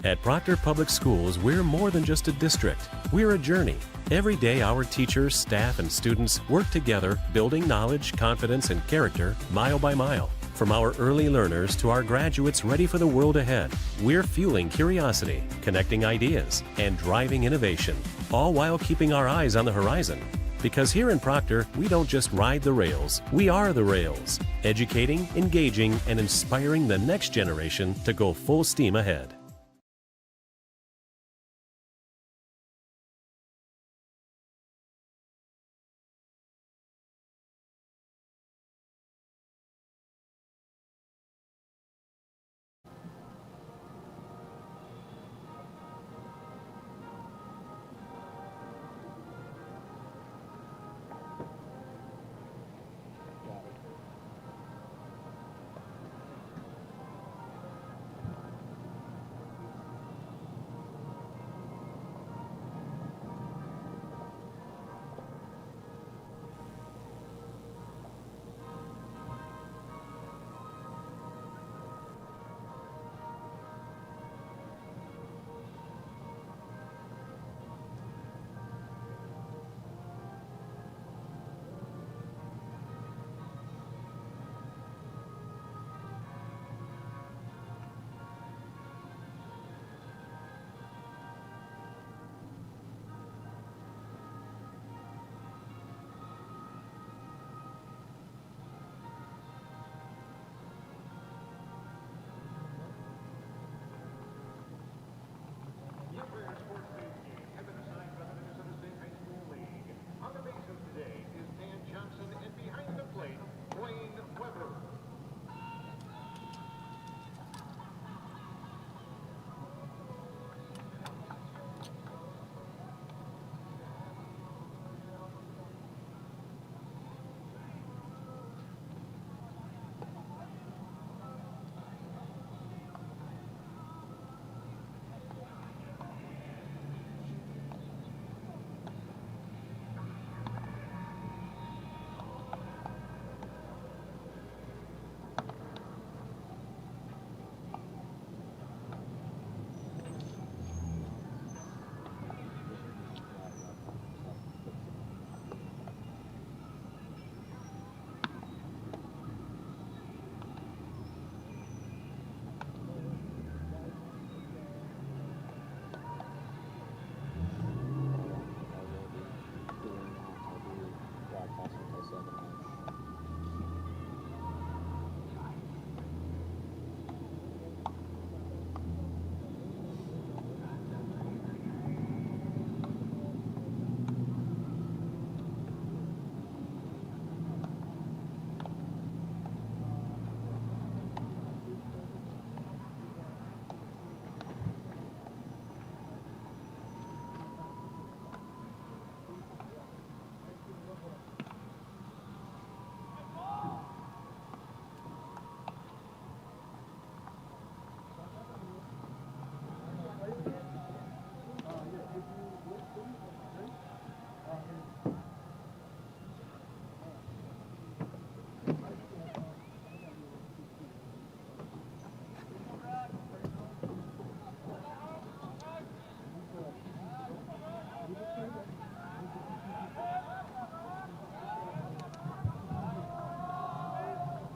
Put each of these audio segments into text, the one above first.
At Proctor Public Schools, we're more than just a district. We're a journey. Every day, our teachers, staff, and students work together, building knowledge, confidence, and character mile by mile. From our early learners to our graduates ready for the world ahead, we're fueling curiosity, connecting ideas, and driving innovation, all while keeping our eyes on the horizon. Because here in Proctor, we don't just ride the rails, we are the rails, educating, engaging, and inspiring the next generation to go full steam ahead.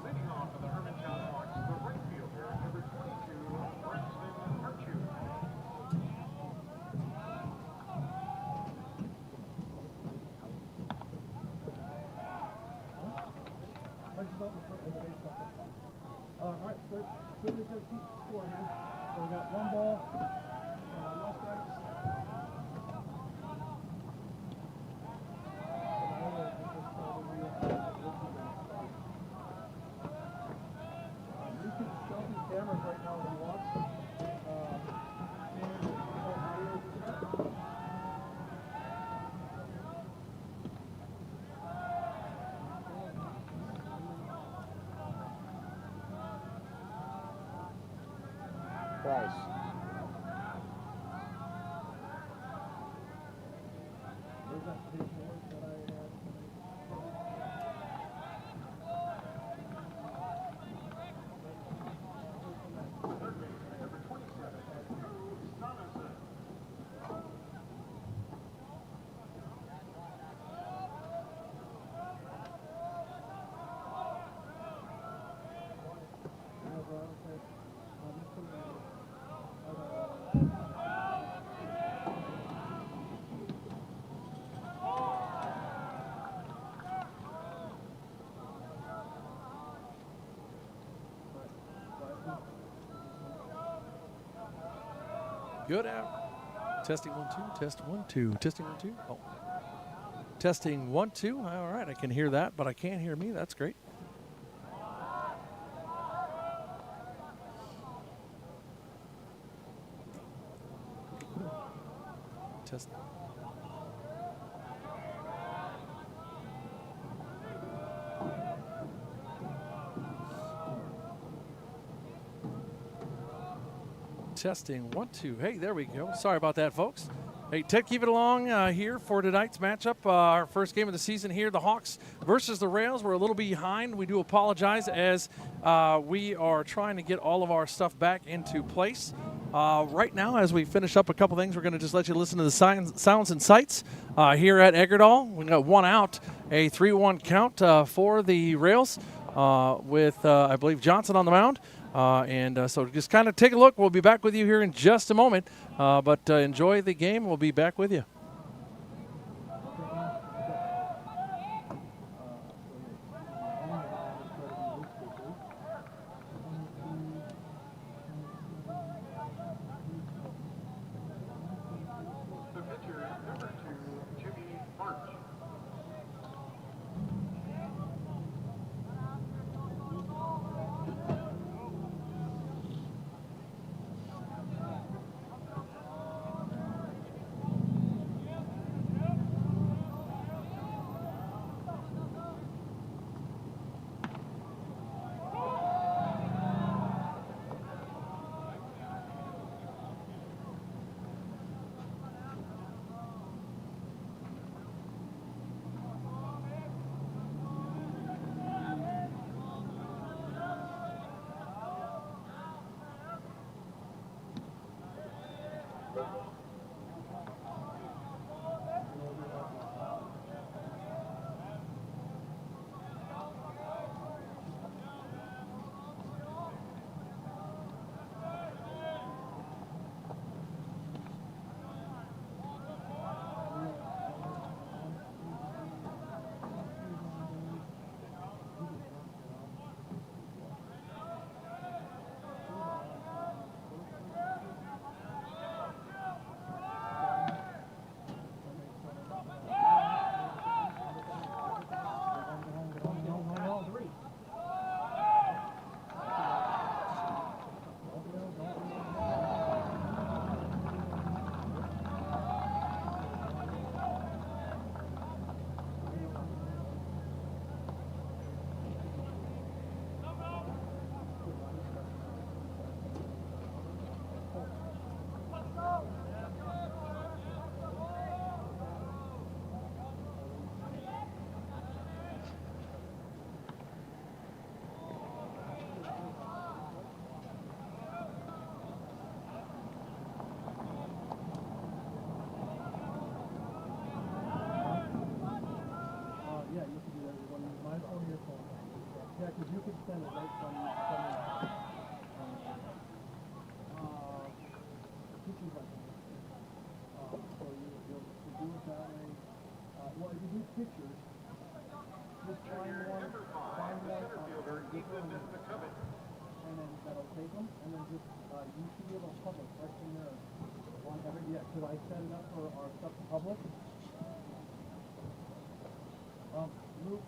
Leading off for the Hermantown Hawks, the right fielder, number 22, Hermantown. All right, so we're just going to keep score here. So we got one ball, no strikes. You can show these cameras right now if you want. Price. There's that big board that I had. Good out. Testing 1 2. Test 1 2. Testing 1 2. Oh. Testing 1 2. All right, I can hear that, but I can't hear me. That's great. Test. Testing 1 2. Hey, there we go. Sorry about that, folks. Hey, Ted, keep it along here for tonight's matchup. Our first game of the season here, the Hawks versus the Rails. We're a little behind. We do apologize as we are trying to get all of our stuff back into place. Right now, as we finish up a couple things, we're going to just let you listen to the sounds and sights here at Eggerdahl. We got one out, a 3-1 count for the Rails with, I believe, Johnson on the mound. So just kind of take a look. We'll be back with you here in just a moment. But enjoy the game. We'll be back with you. The pitcher is number 2, Jimmy March. Yeah, because you could send it right from teaching lesson. So you'll do it that way. Well, if you do pictures, just find one and then that'll take them, and then just you should be able to publish right from there. Could I set it up for our stuff to publish? Luke.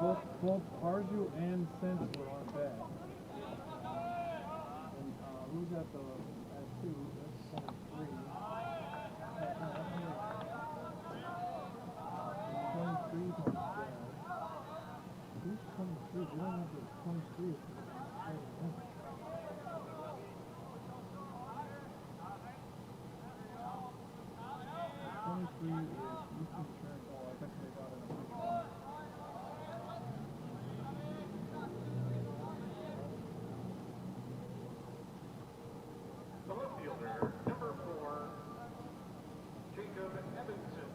both Arju and Sense were on bad. And who's at the at 2? That's 23. 23 is on bad. Who's 23? We don't have the 23. 23 is Easton Churn. Oh, I think they got it in a picture. The left fielder, number 4, Jacob Evanson.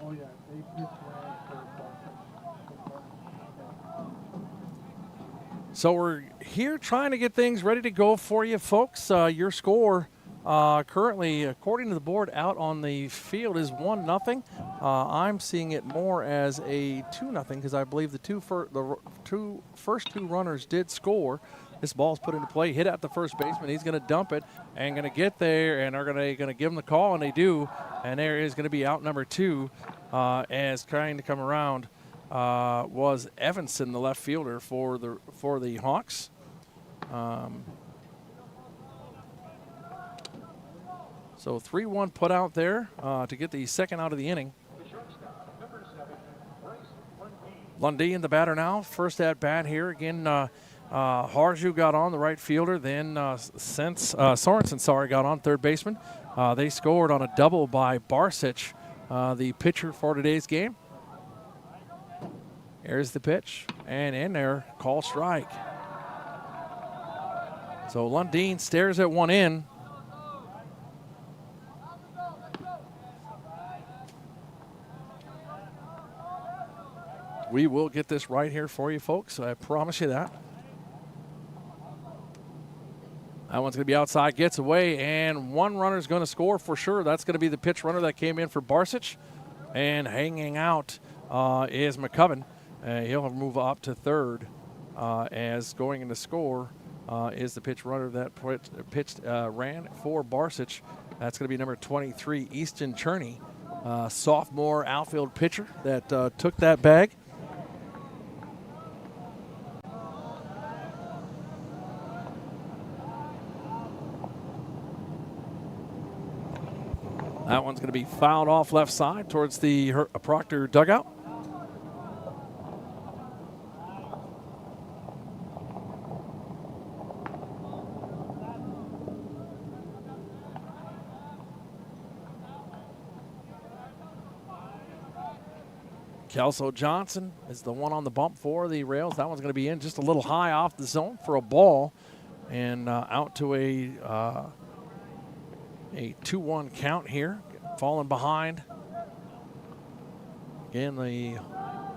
Oh yeah, they pitched ran for So we're here trying to get things ready to go for you, folks. Your score currently, according to the board out on the field, is 1-0. I'm seeing it more as a 2-0 because I believe the first two runners did score. This ball's put into play, hit out the first baseman. He's going to dump it and going to get there, and are going to give him the call, and they do. And there is going to be out number 2 as trying to come around was Evanson, the left fielder for the Hawks. So 3-1 put out there to get the second out of the inning. Lundeen, the batter now. First at bat here. Again, Harju got on, the right fielder. Then Sorensen, got on, third baseman. They scored on a double by Barsic, the pitcher for today's game. Here's the pitch, and in there, call strike. So Lundeen stares at one in. We will get this right here for you, folks. I promise you that. That one's going to be outside, gets away, and one runner's going to score for sure. That's going to be the pitch runner that came in for Barsic. And hanging out is McCubbin. He'll move up to third as going in to score is the pitch runner that ran for Barsic. That's going to be number 23, Easton Cherney, sophomore outfield pitcher that took that bag. That one's going to be fouled off left side towards the Proctor dugout. Kelso Johnson is the one on the bump for the Rails. That one's going to be in just a little high off the zone for a ball, and out to a 2-1 count here, falling behind. Again, the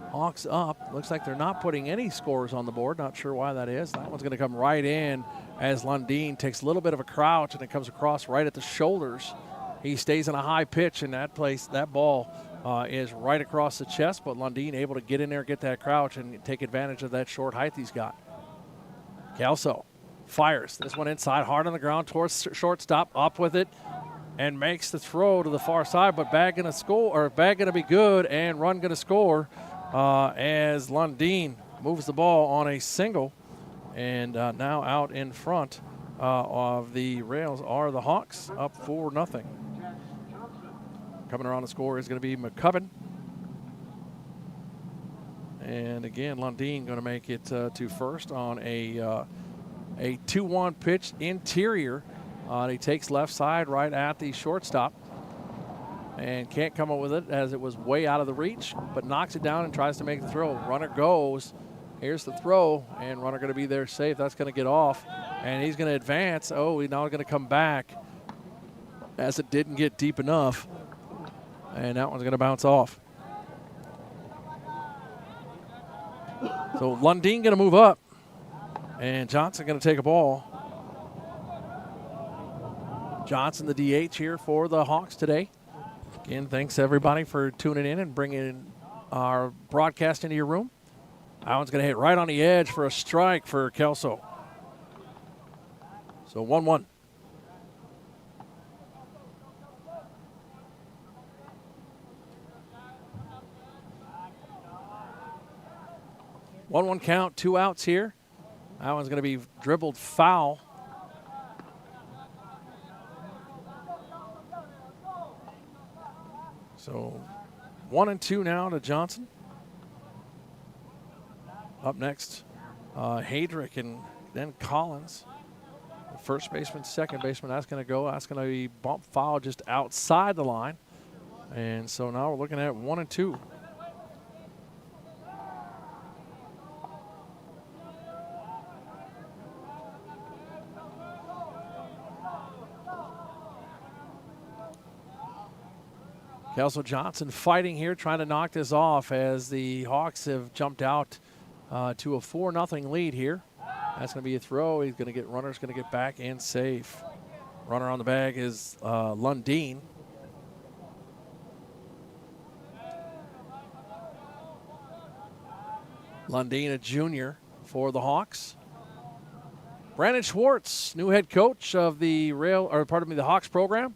Hawks up. Looks like they're not putting any scores on the board. Not sure why that is. That one's going to come right in as Lundeen takes a little bit of a crouch, and it comes across right at the shoulders. He stays in a high pitch, and that ball is right across the chest, but Lundeen able to get in there, get that crouch, and take advantage of that short height he's got. Kelso fires this one inside, hard on the ground towards shortstop, up with it, and makes the throw to the far side, but bag going to score, or bag going to be good, and run going to score as Lundeen moves the ball on a single, and now out in front of the Rails are the Hawks, up 4-0. Coming around the score is going to be McCubbin. And again, Lundeen going to make it to first on a 2-1 pitch interior. He takes left side right at the shortstop and can't come up with it as it was way out of the reach, but knocks it down and tries to make the throw. Runner goes. Here's the throw, and runner going to be there safe. That's going to get off, and he's going to advance. Oh, he's now going to come back as it didn't get deep enough, and that one's going to bounce off. So Lundeen going to move up, and Johnson going to take a ball. Johnson, the DH here for the Hawks today. Again, thanks everybody for tuning in and bringing our broadcast into your room. That one's going to hit right on the edge for a strike for Kelso. So 1-1. One count, 2 outs here. That one's going to be dribbled foul. So 1-2 now to Johnson. Up next, Hadrick and then Collins. First baseman, second baseman, that's going to go. That's going to be bump foul just outside the line. And so now we're looking at 1-2. Kelso Johnson fighting here, trying to knock this off as the Hawks have jumped out to a 4-0 lead here. That's going to be a throw. He's going to get runners, going to get back and safe. Runner on the bag is Lundeen. Lundeen, a junior for the Hawks. Brandon Schwartz, new head coach of the the Hawks program.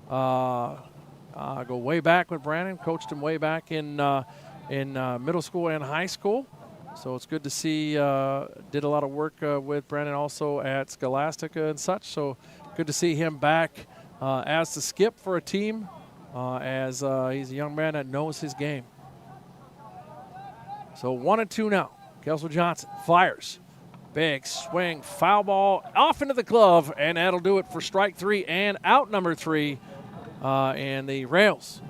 Go way back with Brandon. Coached him way back in middle school and high school. So it's good to see. Did a lot of work with Brandon also at Scholastica and such. So good to see him back as the skip for a team as he's a young man that knows his game. So 1-2 now. Kelso Johnson fires. Big swing, foul ball off into the glove, and that'll do it for strike 3 and out number 3. And the Rails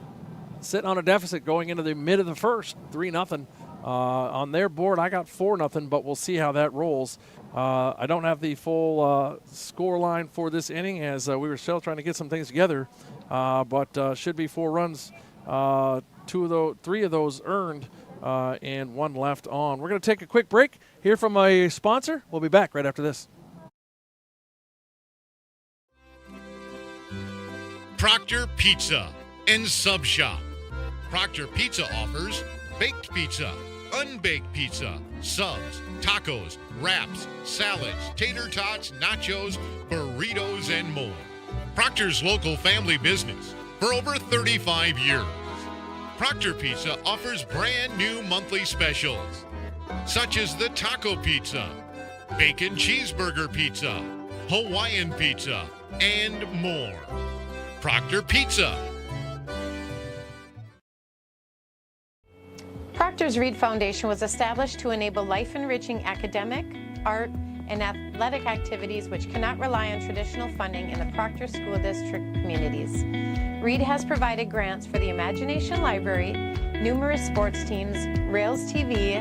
sitting on a deficit going into the mid of the first, 3-0. On their board, I got 4-0, but we'll see how that rolls. I don't have the full score line for this inning as we were still trying to get some things together, but should be 4 runs, 3 of those earned, and 1 left on. We're going to take a quick break, hear from a sponsor. We'll be back right after this. Proctor Pizza and Sub Shop. Proctor Pizza offers baked pizza, unbaked pizza, subs, tacos, wraps, salads, tater tots, nachos, burritos, and more. Proctor's local family business for over 35 years. Proctor Pizza offers brand new monthly specials, such as the taco pizza, bacon cheeseburger pizza, Hawaiian pizza, and more. Proctor Pizza. Proctor's Reed Foundation was established to enable life-enriching academic, art, and athletic activities which cannot rely on traditional funding in the Proctor School District communities. Reed has provided grants for the Imagination Library, numerous sports teams, Rails TV,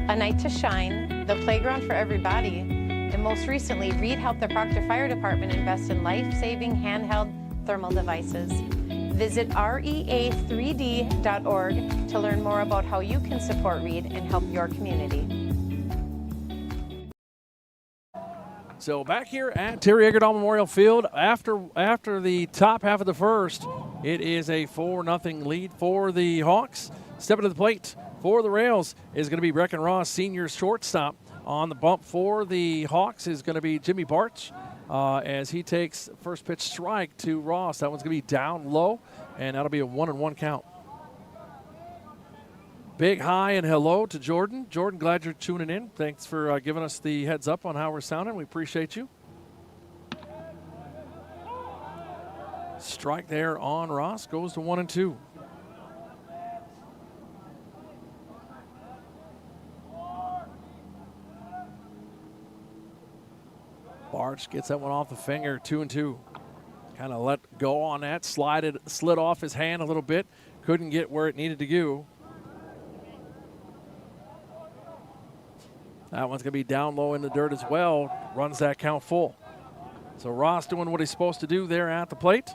A Night to Shine, the Playground for Everybody, and most recently, Reed helped the Proctor Fire Department invest in life-saving handheld thermal devices. Visit rea3d.org to learn more about how you can support Reed and help your community. So back here at Terry Egerdahl Memorial Field, after the top half of the first, it is a 4-0 lead for the Hawks. Stepping to the plate for the Rails is going to be Brecken Ross, senior shortstop. On the bump for the Hawks is going to be Jimmy Barch as he takes first pitch strike to Ross. That one's going to be down low, and that'll be a 1-1 count. Big hi and hello to Jordan. Jordan, glad you're tuning in. Thanks for giving us the heads up on how we're sounding. We appreciate you. Strike there on Ross, goes to 1-2. Barch gets that one off the finger, 2-2. Kind of let go on that, slid off his hand a little bit. Couldn't get where it needed to go. That one's going to be down low in the dirt as well. Runs that count full. So Ross doing what he's supposed to do there at the plate,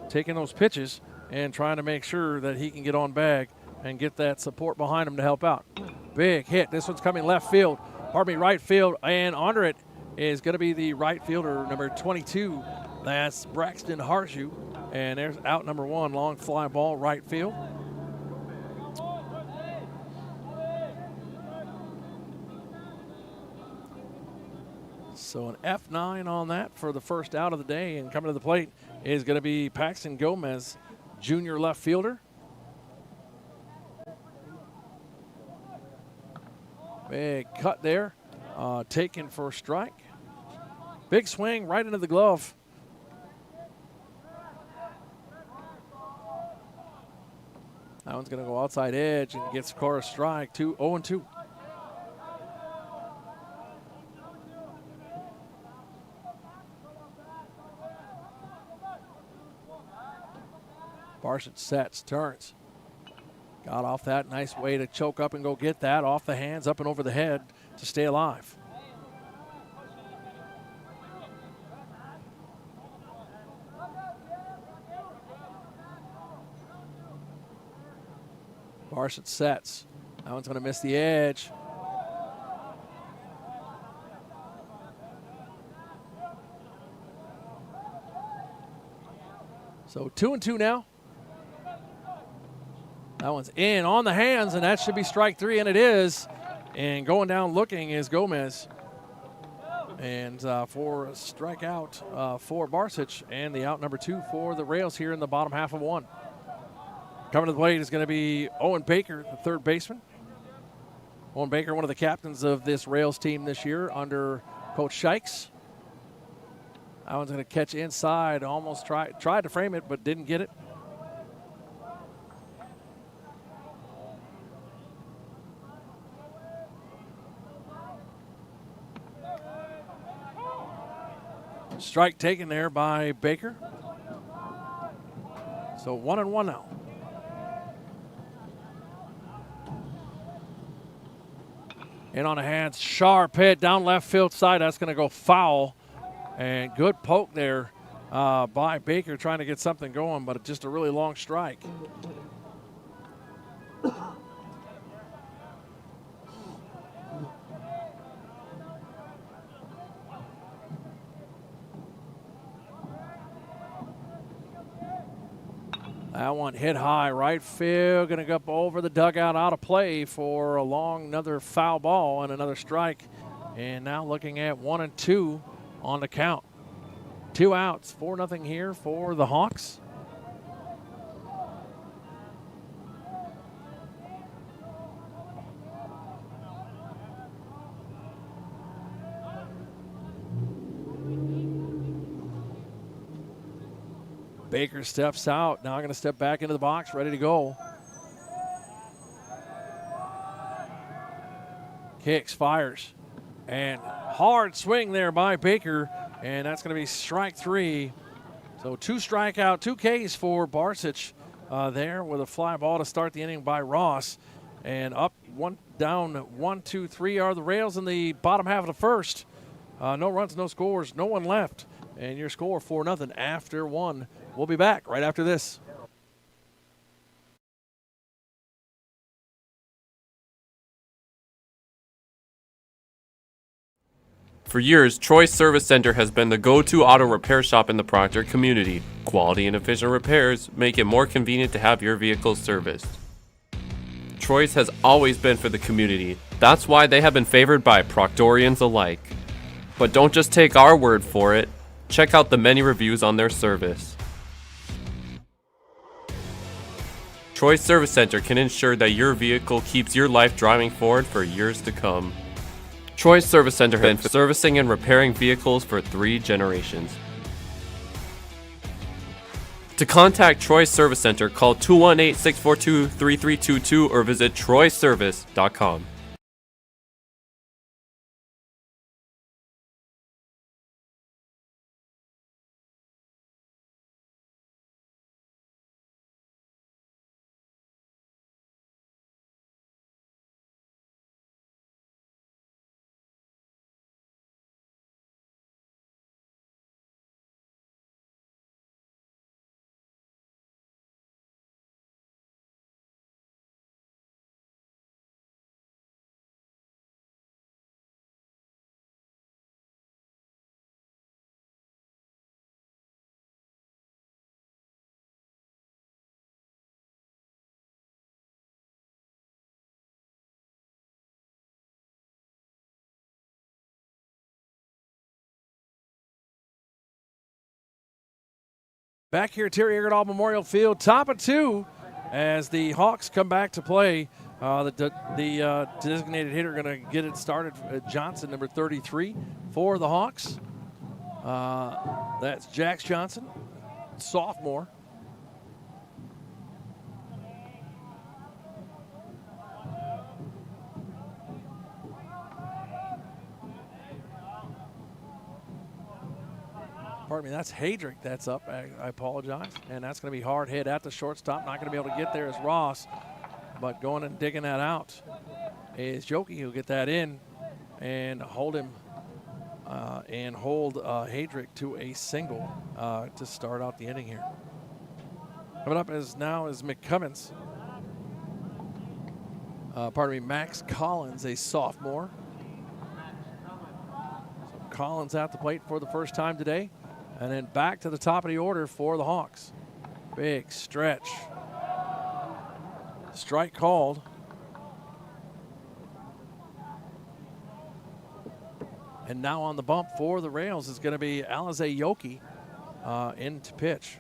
taking those pitches and trying to make sure that he can get on bag and get that support behind him to help out. Big hit. This one's coming right field, and under it is going to be the right fielder, number 22. That's Braxton Harshu, and there's out number 1, long fly ball, right field. So an F9 on that for the first out of the day, and coming to the plate is going to be Paxton Gomez, junior left fielder. Big cut there, taken for a strike. Big swing right into the glove. That one's going to go outside edge and gets a strike, 0-2. Barshett sets, turns. Got off that. Nice way to choke up and go get that. Off the hands, up and over the head to stay alive. Barshett sets. That one's going to miss the edge. So 2-2 now. That one's in on the hands, and that should be strike 3, and it is. And going down looking is Gomez. And for a strikeout for Barsic, and the out number 2 for the Rails here in the bottom half of 1. Coming to the plate is going to be Owen Baker, the third baseman. Owen Baker, one of the captains of this Rails team this year under Coach Shikes. That one's going to catch inside, almost tried to frame it, but didn't get it. Strike taken there by Baker. So 1-1 now. In on the hands, sharp hit down left field side. That's going to go foul. And good poke there by Baker trying to get something going, but just a really long strike. That one hit high, right field, going to go up over the dugout, out of play for a long, another foul ball and another strike. And now looking at 1-2 on the count. 2 outs, 4-0 here for the Hawks. Baker steps out, now going to step back into the box, ready to go. Kicks, fires, and hard swing there by Baker, and that's going to be strike 3. So 2 strikeout, 2 Ks for Barsic there with a fly ball to start the inning by Ross. And up, 1 down, 1, 2, 3 are the Rails in the bottom half of the first. No runs, no scores, no one left. And your score 4-0 after 1. We'll be back right after this. For years, Troy's Service Center has been the go-to auto repair shop in the Proctor community. Quality and efficient repairs make it more convenient to have your vehicle serviced. Troy's has always been for the community, That's why they have been favored by Proctorians alike. But don't just take our word for it. Check out the many reviews on their service. Choice Service Center can ensure that your vehicle keeps your life driving forward for years to come. Choice Service Center has been servicing and repairing vehicles for 3 generations. To contact Troy Service Center, call 218-642-3322 or visit troyservice.com. Back here at Terry Erdahl Memorial Field, top of 2 as the Hawks come back to play. The designated hitter going to get it started. Johnson, number 33 for the Hawks. That's Jax Johnson, sophomore. Pardon me, that's Hadrick that's up. I apologize. And that's going to be hard hit at the shortstop. Not going to be able to get there as Ross. But going and digging that out is Yoki. He'll get that in and hold him and hold Hadrick to a single to start out the inning here. Coming up now is McCummins. Max Collins, a sophomore. So Collins at the plate for the first time today. And then back to the top of the order for the Hawks. Big stretch. Strike called. And now on the bump for the Rails is going to be Alize Yoki in to pitch.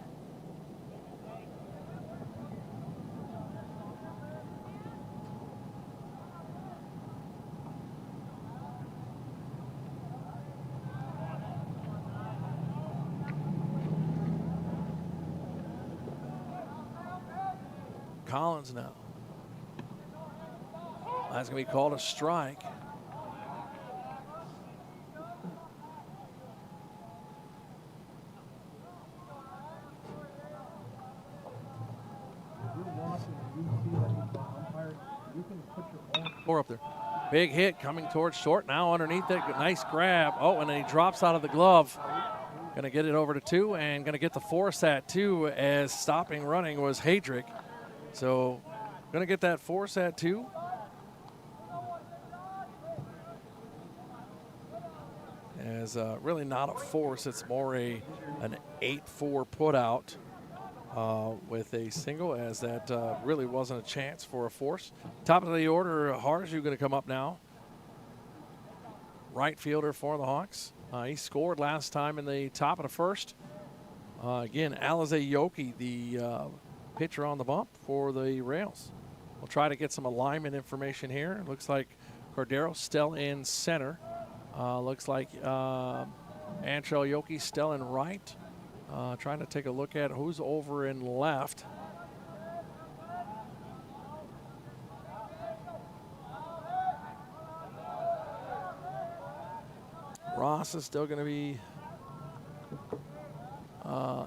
Collins now. That's going to be called a strike. Four up there. Big hit coming towards short. Now underneath it. Nice grab. Oh, and then he drops out of the glove. Going to get it over to 2 and going to get the force at 2 as stopping running was Hadrick. So going to get that force at 2. As really not a force, it's more an 8-4 put out with a single, as that really wasn't a chance for a force. Top of the order, Harju going to come up now. Right fielder for the Hawks. He scored last time in the top of the first. Again, Alize Yoki, the pitcher on the bump for the Rails. We'll try to get some alignment information here. Looks like Cordero still in center. Looks like Antrell Yoki still in right. Trying to take a look at who's over in left. Ross is still going to be.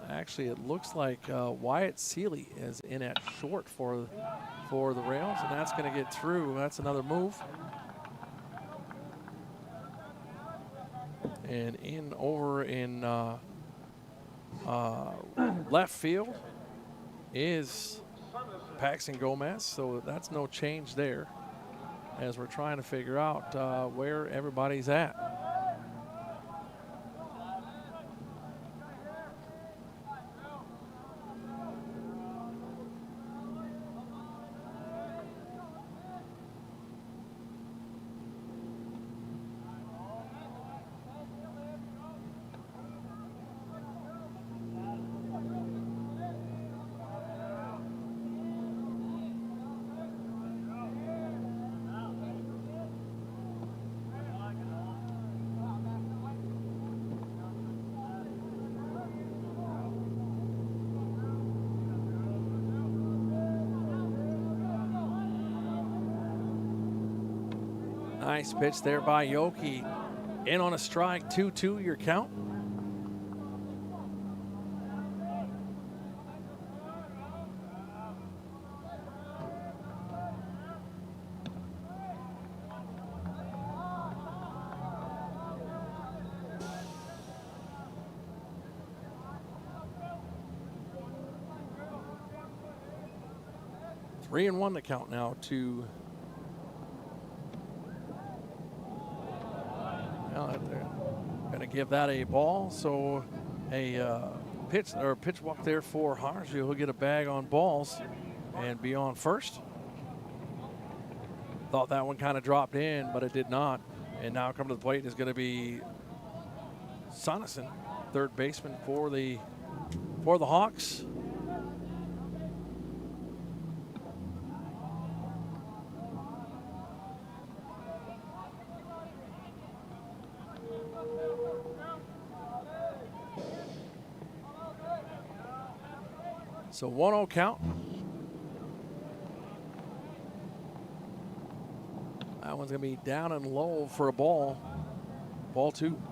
Actually, it looks like Wyatt Seeley is in at short for the Rails, and that's going to get through. That's another move. And in over in left field is Paxton Gomez, so that's no change there as we're trying to figure out where everybody's at. Nice pitch there by Yoki. In on a strike, 2-2 your count. Three and one the count now to. Well, they're going to give that a ball. So a pitch walk there for Harju. He'll get a bag on balls and be on first. Thought that one kind of dropped in, but it did not. And now coming to the plate is going to be Sonneson, third baseman for the Hawks. So 1-0 count. That one's going to be down and low for a ball. Ball 2.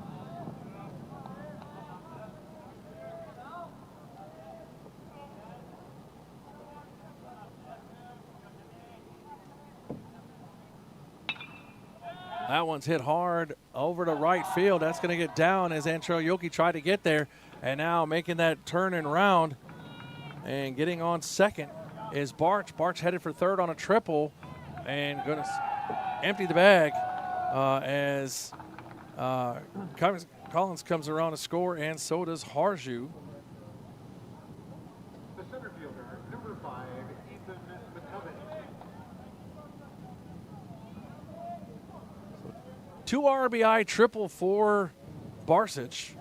That one's hit hard over to right field. That's going to get down as Antrell Yoki tried to get there. And now making that turn and round. And getting on second is Barch. Barch headed for third on a triple and going to empty the bag as Collins comes around to score, and so does Harju. The center fielder, number 5, Ethan McCubbin. 2 RBI triple for Barsich.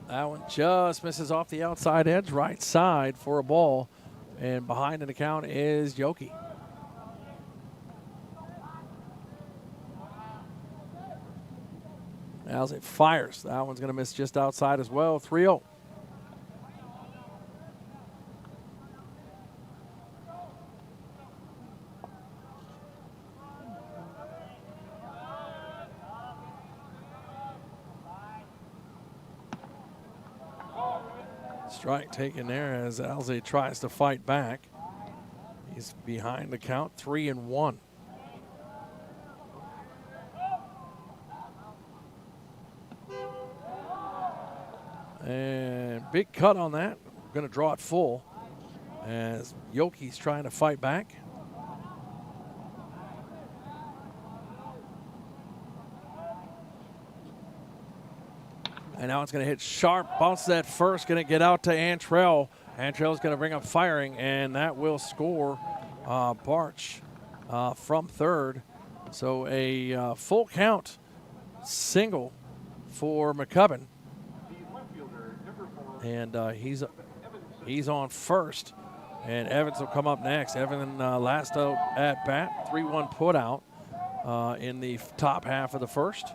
That one just misses off the outside edge, right side for a ball. And behind in the count is Yoki. As it fires, that one's going to miss just outside as well, 3-0. Strike taken there as Alze tries to fight back. He's behind the count, 3-1. And big cut on that. Going to draw it full as Yoki's trying to fight back. And now it's going to hit sharp, bounce that first, going to get out to Antrell. Antrell's going to bring up firing, and that will score Barch from third. So a full count single for McCubbin. And he's on first, and Evans will come up next. Evans last out at bat, 3-1 put out in the top half of the first.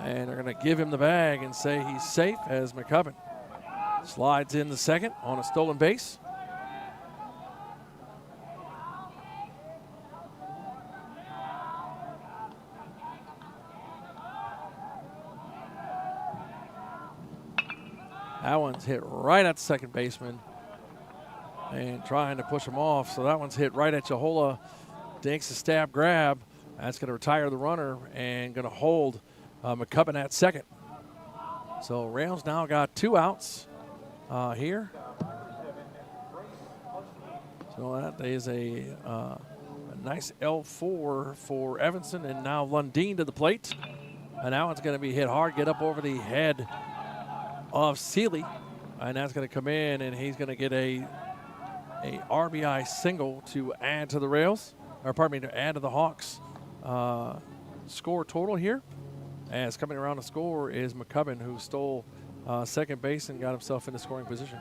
And they're going to give him the bag and say he's safe as McCubbin slides in the second on a stolen base. That one's hit right at the second baseman and trying to push him off. So that one's hit right at Jahola. Takes a stab grab. That's going to retire the runner and going to hold McCubbin at second. So Rails now got 2 outs here. So that is a nice L4 for Evanson, and now Lundeen to the plate. And that one's going to be hit hard, get up over the head of Seeley, and that's going to come in, and he's going to get a RBI single to add to the Rails, or pardon me, to add to the Hawks score total here. As coming around to score is McCubbin, who stole second base and got himself into scoring position.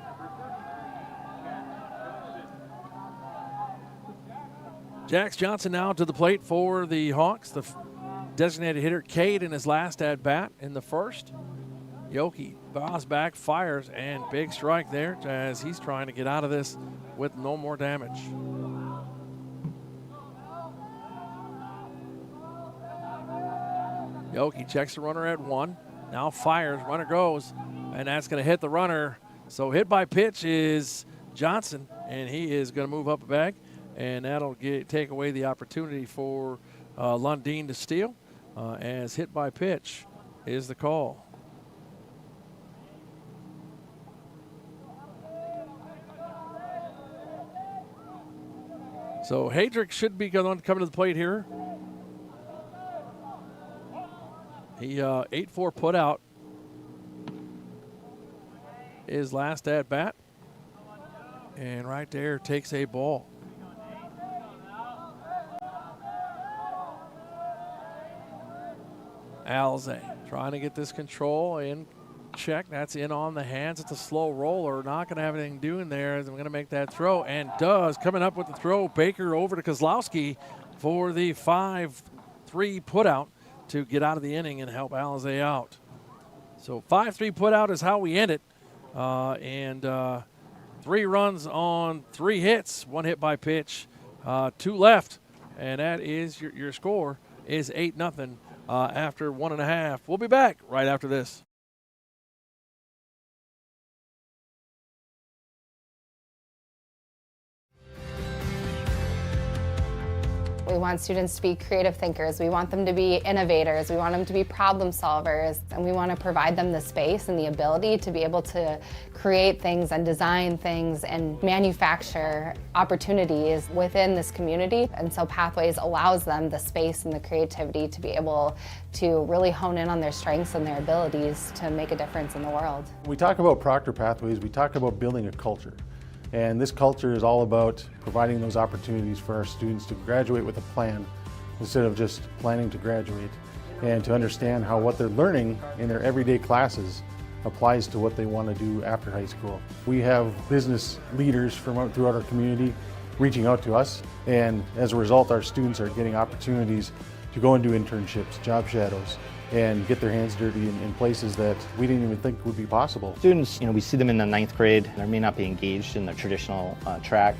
Jax Johnson now to the plate for the Hawks. The designated hitter, Cade, in his last at-bat in the first. Yoki bows back, fires, and big strike there as he's trying to get out of this with no more damage. Yoki checks the runner at 1. Now fires, runner goes, and that's going to hit the runner. So hit by pitch is Johnson, and he is going to move up a bag, and that'll take away the opportunity for Lundeen to steal, as hit by pitch is the call. So Hadrick should be coming to the plate here. He 8-4 put out his last at bat, and right there takes a ball. Alze trying to get this control in check. That's in on the hands. It's a slow roller. Not going to have anything doing there. I'm going to make that throw, and does. Coming up with the throw, Baker over to Kozlowski for the 5-3 put out to get out of the inning and help Alze out. So 5-3 put out is how we end it. And 3 runs on 3 hits, 1 hit by pitch, 2 left. And that is your score is 8-0 after 1.5. We'll be back right after this. We want students to be creative thinkers. We want them to be innovators. We want them to be problem solvers. And we want to provide them the space and the ability to be able to create things and design things and manufacture opportunities within this community. And so Pathways allows them the space and the creativity to be able to really hone in on their strengths and their abilities to make a difference in the world. When we talk about Proctor Pathways, we talk about building a culture. And this culture is all about providing those opportunities for our students to graduate with a plan instead of just planning to graduate, and to understand how what they're learning in their everyday classes applies to what they want to do after high school. We have business leaders from throughout our community reaching out to us, and as a result our students are getting opportunities to go and do internships, job shadows, and get their hands dirty in places that we didn't even think would be possible. Students, we see them in the 9th grade, they may not be engaged in the traditional track.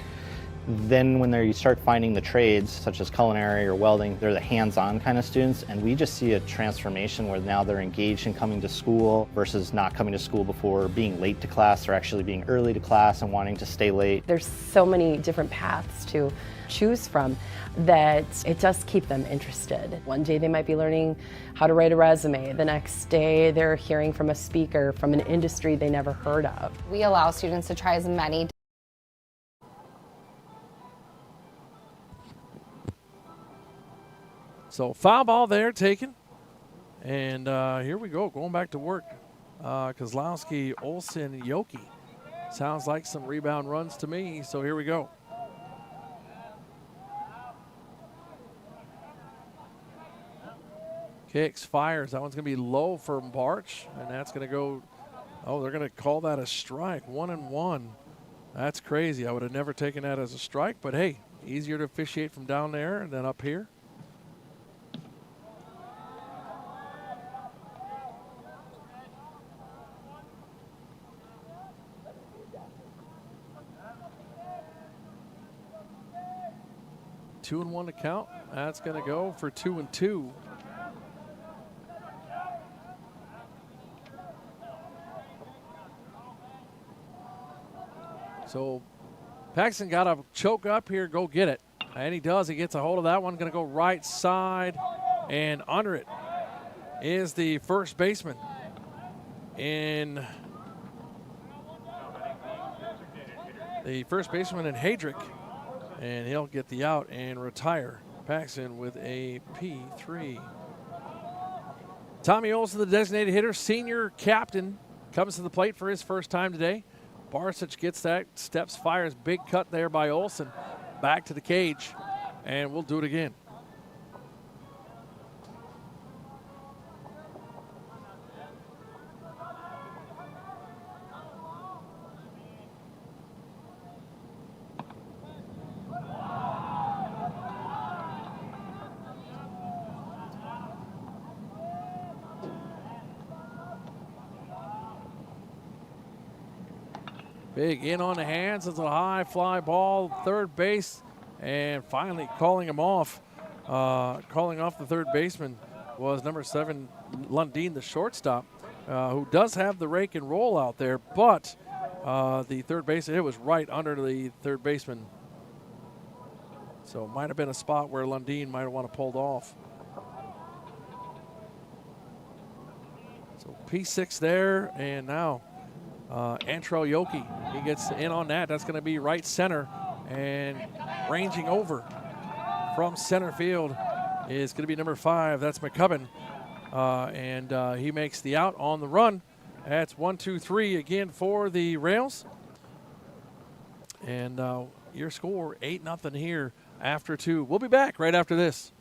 Then when you start finding the trades, such as culinary or welding, they're the hands-on kind of students, and we just see a transformation where now they're engaged in coming to school versus not coming to school before, being late to class, or actually being early to class and wanting to stay late. There's so many different paths to choose from that it does keep them interested. One day they might be learning how to write a resume. The next day they're hearing from a speaker from an industry they never heard of. We allow students to try as many. So foul ball there taken. And here we go, going back to work. Kozlowski, Olsen, Yoki. Sounds like some rebound runs to me, so here we go. Kicks, fires. That one's going to be low for Barch, and that's going to go. Oh, they're going to call that a strike. 1-1. That's crazy. I would have never taken that as a strike, but hey, easier to officiate from down there than up here. Two and 1 to count. That's going to go for 2-2. So Paxton got to choke up here, go get it. And he does. He gets a hold of that one. Going to go right side. And under it is the first baseman in Hadrick. And he'll get the out and retire Paxton with a P3. Tommy Olsen, the designated hitter, senior captain, comes to the plate for his first time today. Barsic gets that, steps, fires, big cut there by Olsen. Back to the cage, and we'll do it again. Big in on the hands. It's a high fly ball, third base, and finally calling him off. Calling off the third baseman was number 7, Lundeen, the shortstop, who does have the rake and roll out there, but the third baseman, it was right under the third baseman. So it might have been a spot where Lundeen might have want to pulled off. So P6 there, and now Antrell Yoki, he gets in on that. That's going to be right center, and ranging over from center field is going to be number 5. That's McCubbin, and he makes the out on the run. That's 1-2-3 again for the Rails. And your score 8-0 here after 2. We'll be back right after this.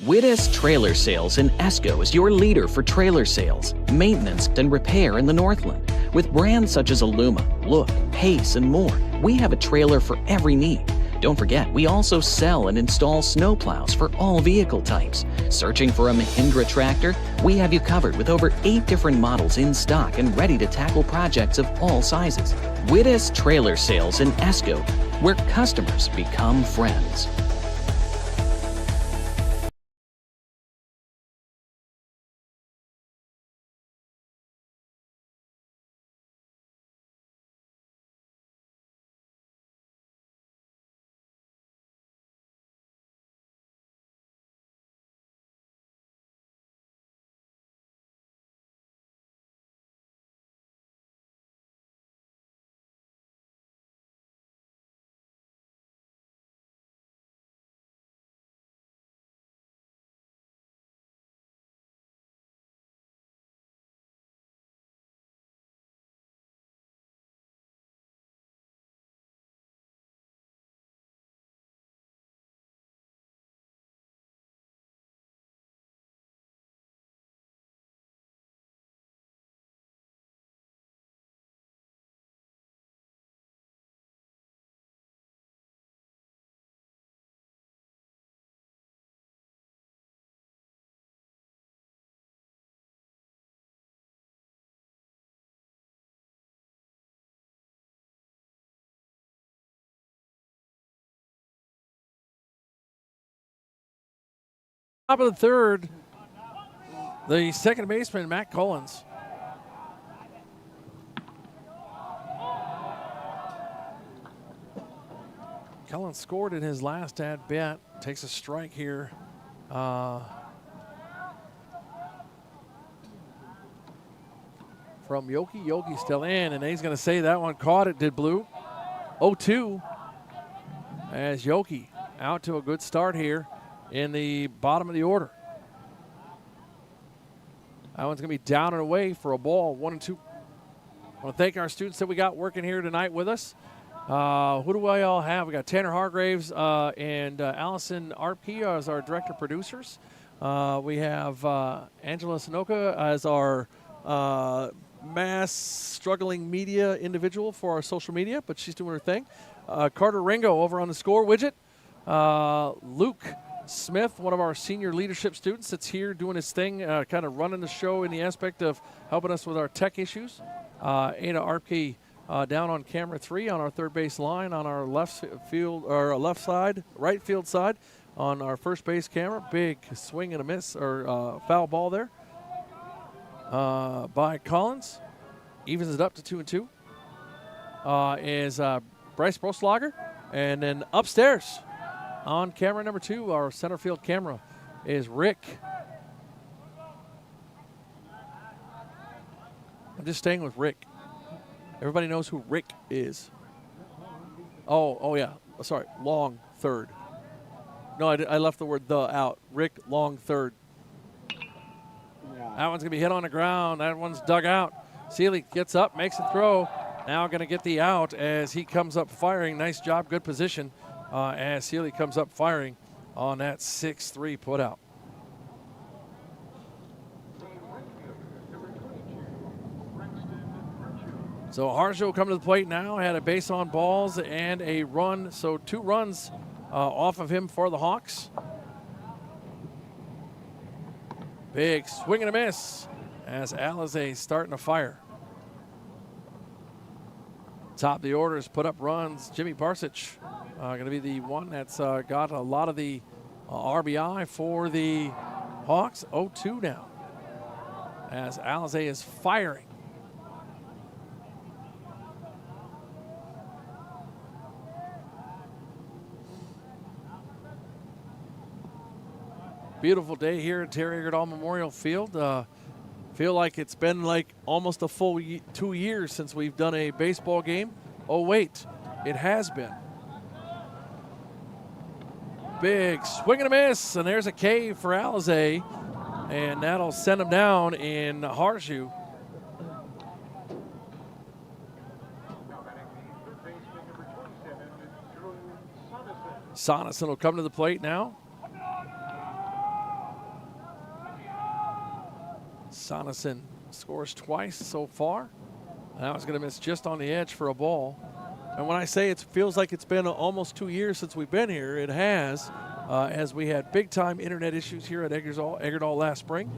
Wittes Trailer Sales in Esco is your leader for trailer sales, maintenance, and repair in the Northland. With brands such as Aluma, Look, Pace, and more, we have a trailer for every need. Don't forget, we also sell and install snowplows for all vehicle types. Searching for a Mahindra tractor? We have you covered with over 8 different models in stock and ready to tackle projects of all sizes. Wittes Trailer Sales in Esco, where customers become friends. Top of the third, the second baseman, Matt Collins. Collins scored in his last at bat. Takes a strike here. From Yoki. Yoki still in, and he's going to say that one caught it, did Blue. 0-2 as Yoki out to a good start here in the bottom of the order. That one's going to be down and away for a ball, 1-2. I want to thank our students that we got working here tonight with us. Who do we all have? We got Tanner Hargraves and Allison Arpke as our director producers. We have Angela Sanoka as our mass struggling media individual for our social media, but she's doing her thing. Carter Ringo over on the score widget. Luke Smith, one of our senior leadership students that's here doing his thing, kind of running the show in the aspect of helping us with our tech issues. Ada Arpke down on camera 3 on our third base line on our left field or left side, right field side on our first base camera. Big swing and a miss or foul ball there by Collins. Evens it up to 2-2. Is Bryce Broslager. And then upstairs on camera number 2, our center field camera, is Rick. I'm just staying with Rick. Everybody knows who Rick is. Oh yeah. Sorry, long third. No, I left the word the out. Rick, long third. That one's going to be hit on the ground. That one's dug out. Seeley gets up, makes a throw. Now going to get the out as he comes up firing. Nice job, good position as Seeley comes up firing on that 6-3 put out. So Harjo coming to the plate now, had a base on balls and a run. So 2 runs off of him for the Hawks. Big swing and a miss as Alizé starting to fire. Top of the order is put up runs. Jimmy Barsich going to be the one that's got a lot of the RBI for the Hawks. 0-2 now as Alizé is firing. Beautiful day here at Terry Eggert Memorial Field. Feel like it's been like almost a full 2 years since we've done a baseball game. Oh wait, it has been. Big swing and a miss, and there's a K for Alizé, and that'll send him down in Harshu. Sonesson will come to the plate now. Sonesson scores twice so far. That was going to miss just on the edge for a ball. And when I say it feels like it's been almost 2 years since we've been here, it has, as we had big-time internet issues here at Eggerdall last spring.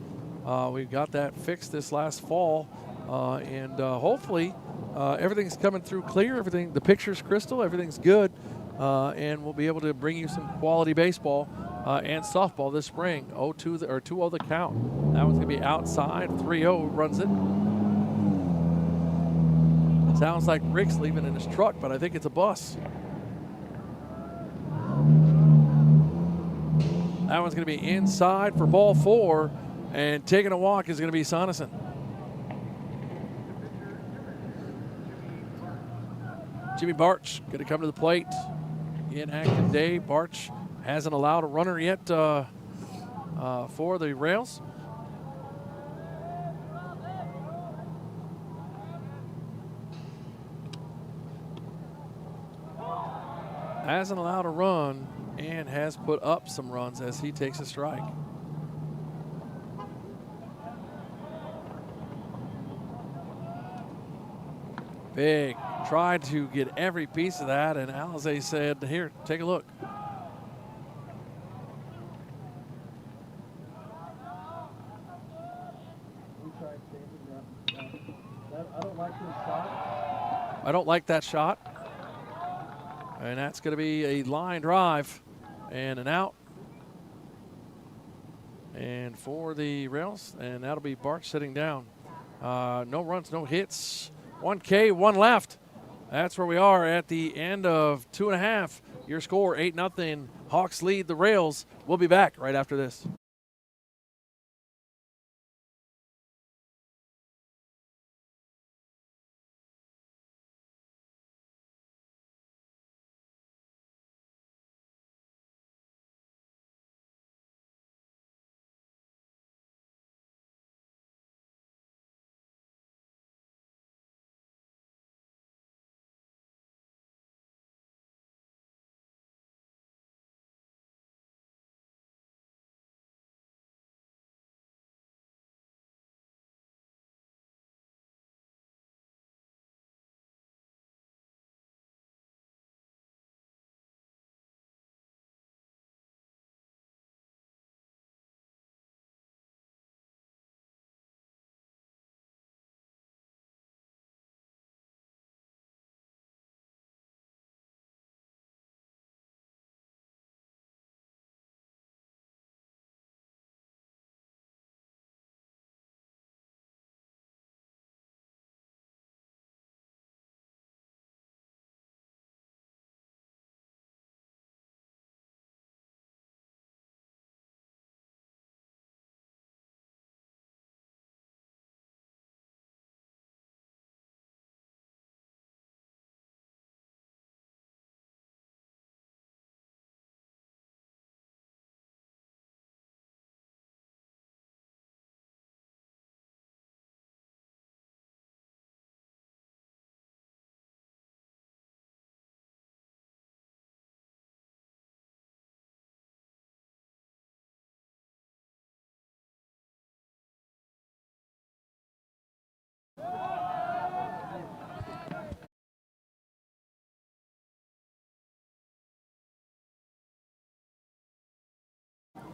We got that fixed this last fall, and hopefully everything's coming through clear. The picture's crystal, everything's good, and we'll be able to bring you some quality baseball and softball this spring. 2-0 the count. That one's going to be outside. 3-0 runs it. Sounds like Rick's leaving in his truck, but I think it's a bus. That one's going to be inside for ball 4, and taking a walk is going to be Sonesson. Jimmy Barch going to come to the plate. Inactive day. Barch hasn't allowed a runner yet for the Rails. Hasn't allowed a run and has put up some runs as he takes a strike. Big tried to get every piece of that, and Alizé said, here, take a look. I don't like this shot. I don't like that shot. And that's going to be a line drive and an out. And for the Rails, and that'll be Barch sitting down. No runs, no hits. 1K, 1 left. That's where we are at the end of 2.5. Your score, 8-0. Hawks lead the Rails. We'll be back right after this.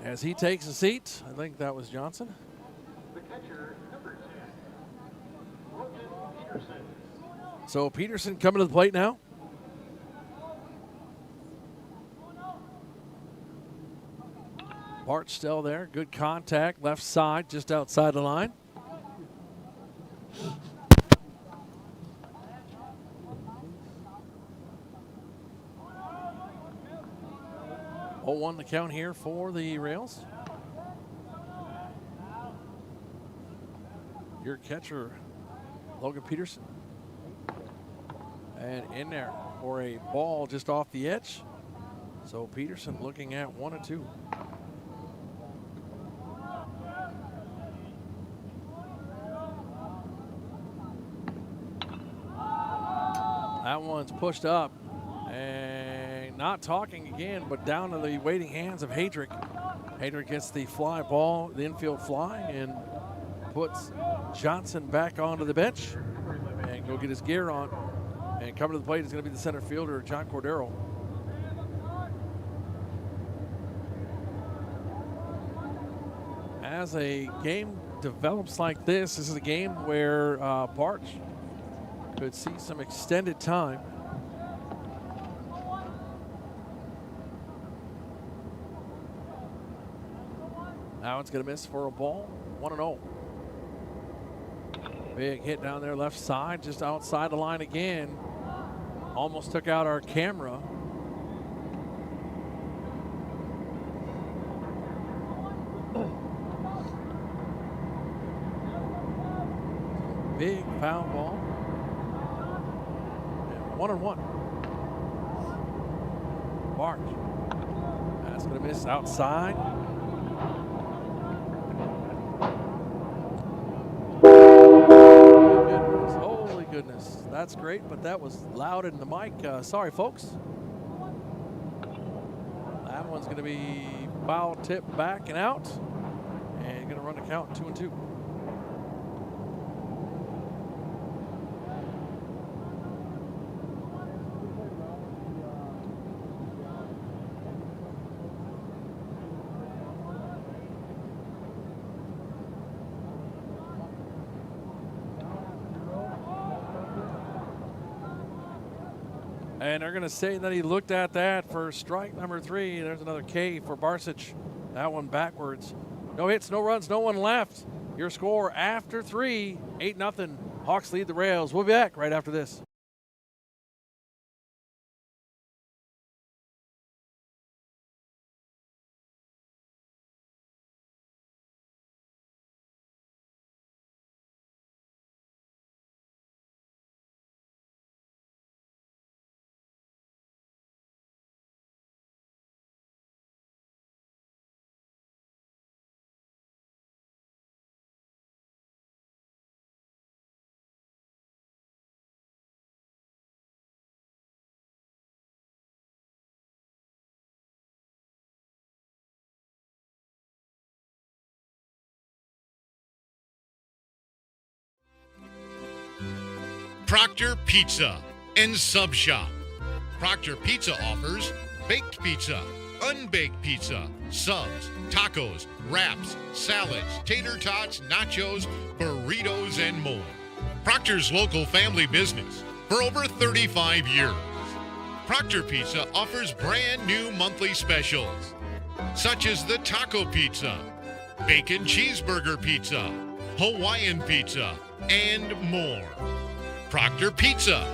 As he takes a seat, I think that was Johnson. So Peterson coming to the plate now. Bart still there. Good contact. Left side, just outside the line. Oh, 1 the count here for the Rails. Your catcher, Logan Peterson. And in there for a ball just off the edge. So Peterson looking at 1-2. That one's pushed up and not talking again, but down to the waiting hands of Hadrick. Hadrick gets the fly ball, the infield fly, and puts Johnson back onto the bench and go get his gear on. And coming to the plate is going to be the center fielder, John Cordero. As a game develops like this is a game where Bart could see some extended time. Now it's going to miss for a ball, 1-0. Big hit down there left side, just outside the line again. Almost took out our camera. Big foul ball. And 1-1. Bart. That's going to miss outside. Holy goodness. That's great, but that was loud in the mic. Sorry, folks. That one's going to be foul tip back and out. And going to run the count 2-2. And they're going to say that he looked at that for strike number 3. There's another K for Barsic. That one backwards. No hits, no runs, no one left. Your score after 3, 8-0. Hawks lead the Rails. We'll be back right after this. Proctor Pizza and Sub Shop. Proctor Pizza offers baked pizza, unbaked pizza, subs, tacos, wraps, salads, tater tots, nachos, burritos, and more. Proctor's local family business for over 35 years. Proctor Pizza offers brand new monthly specials, such as the taco pizza, bacon cheeseburger pizza, Hawaiian pizza, and more. Proctor Pizza.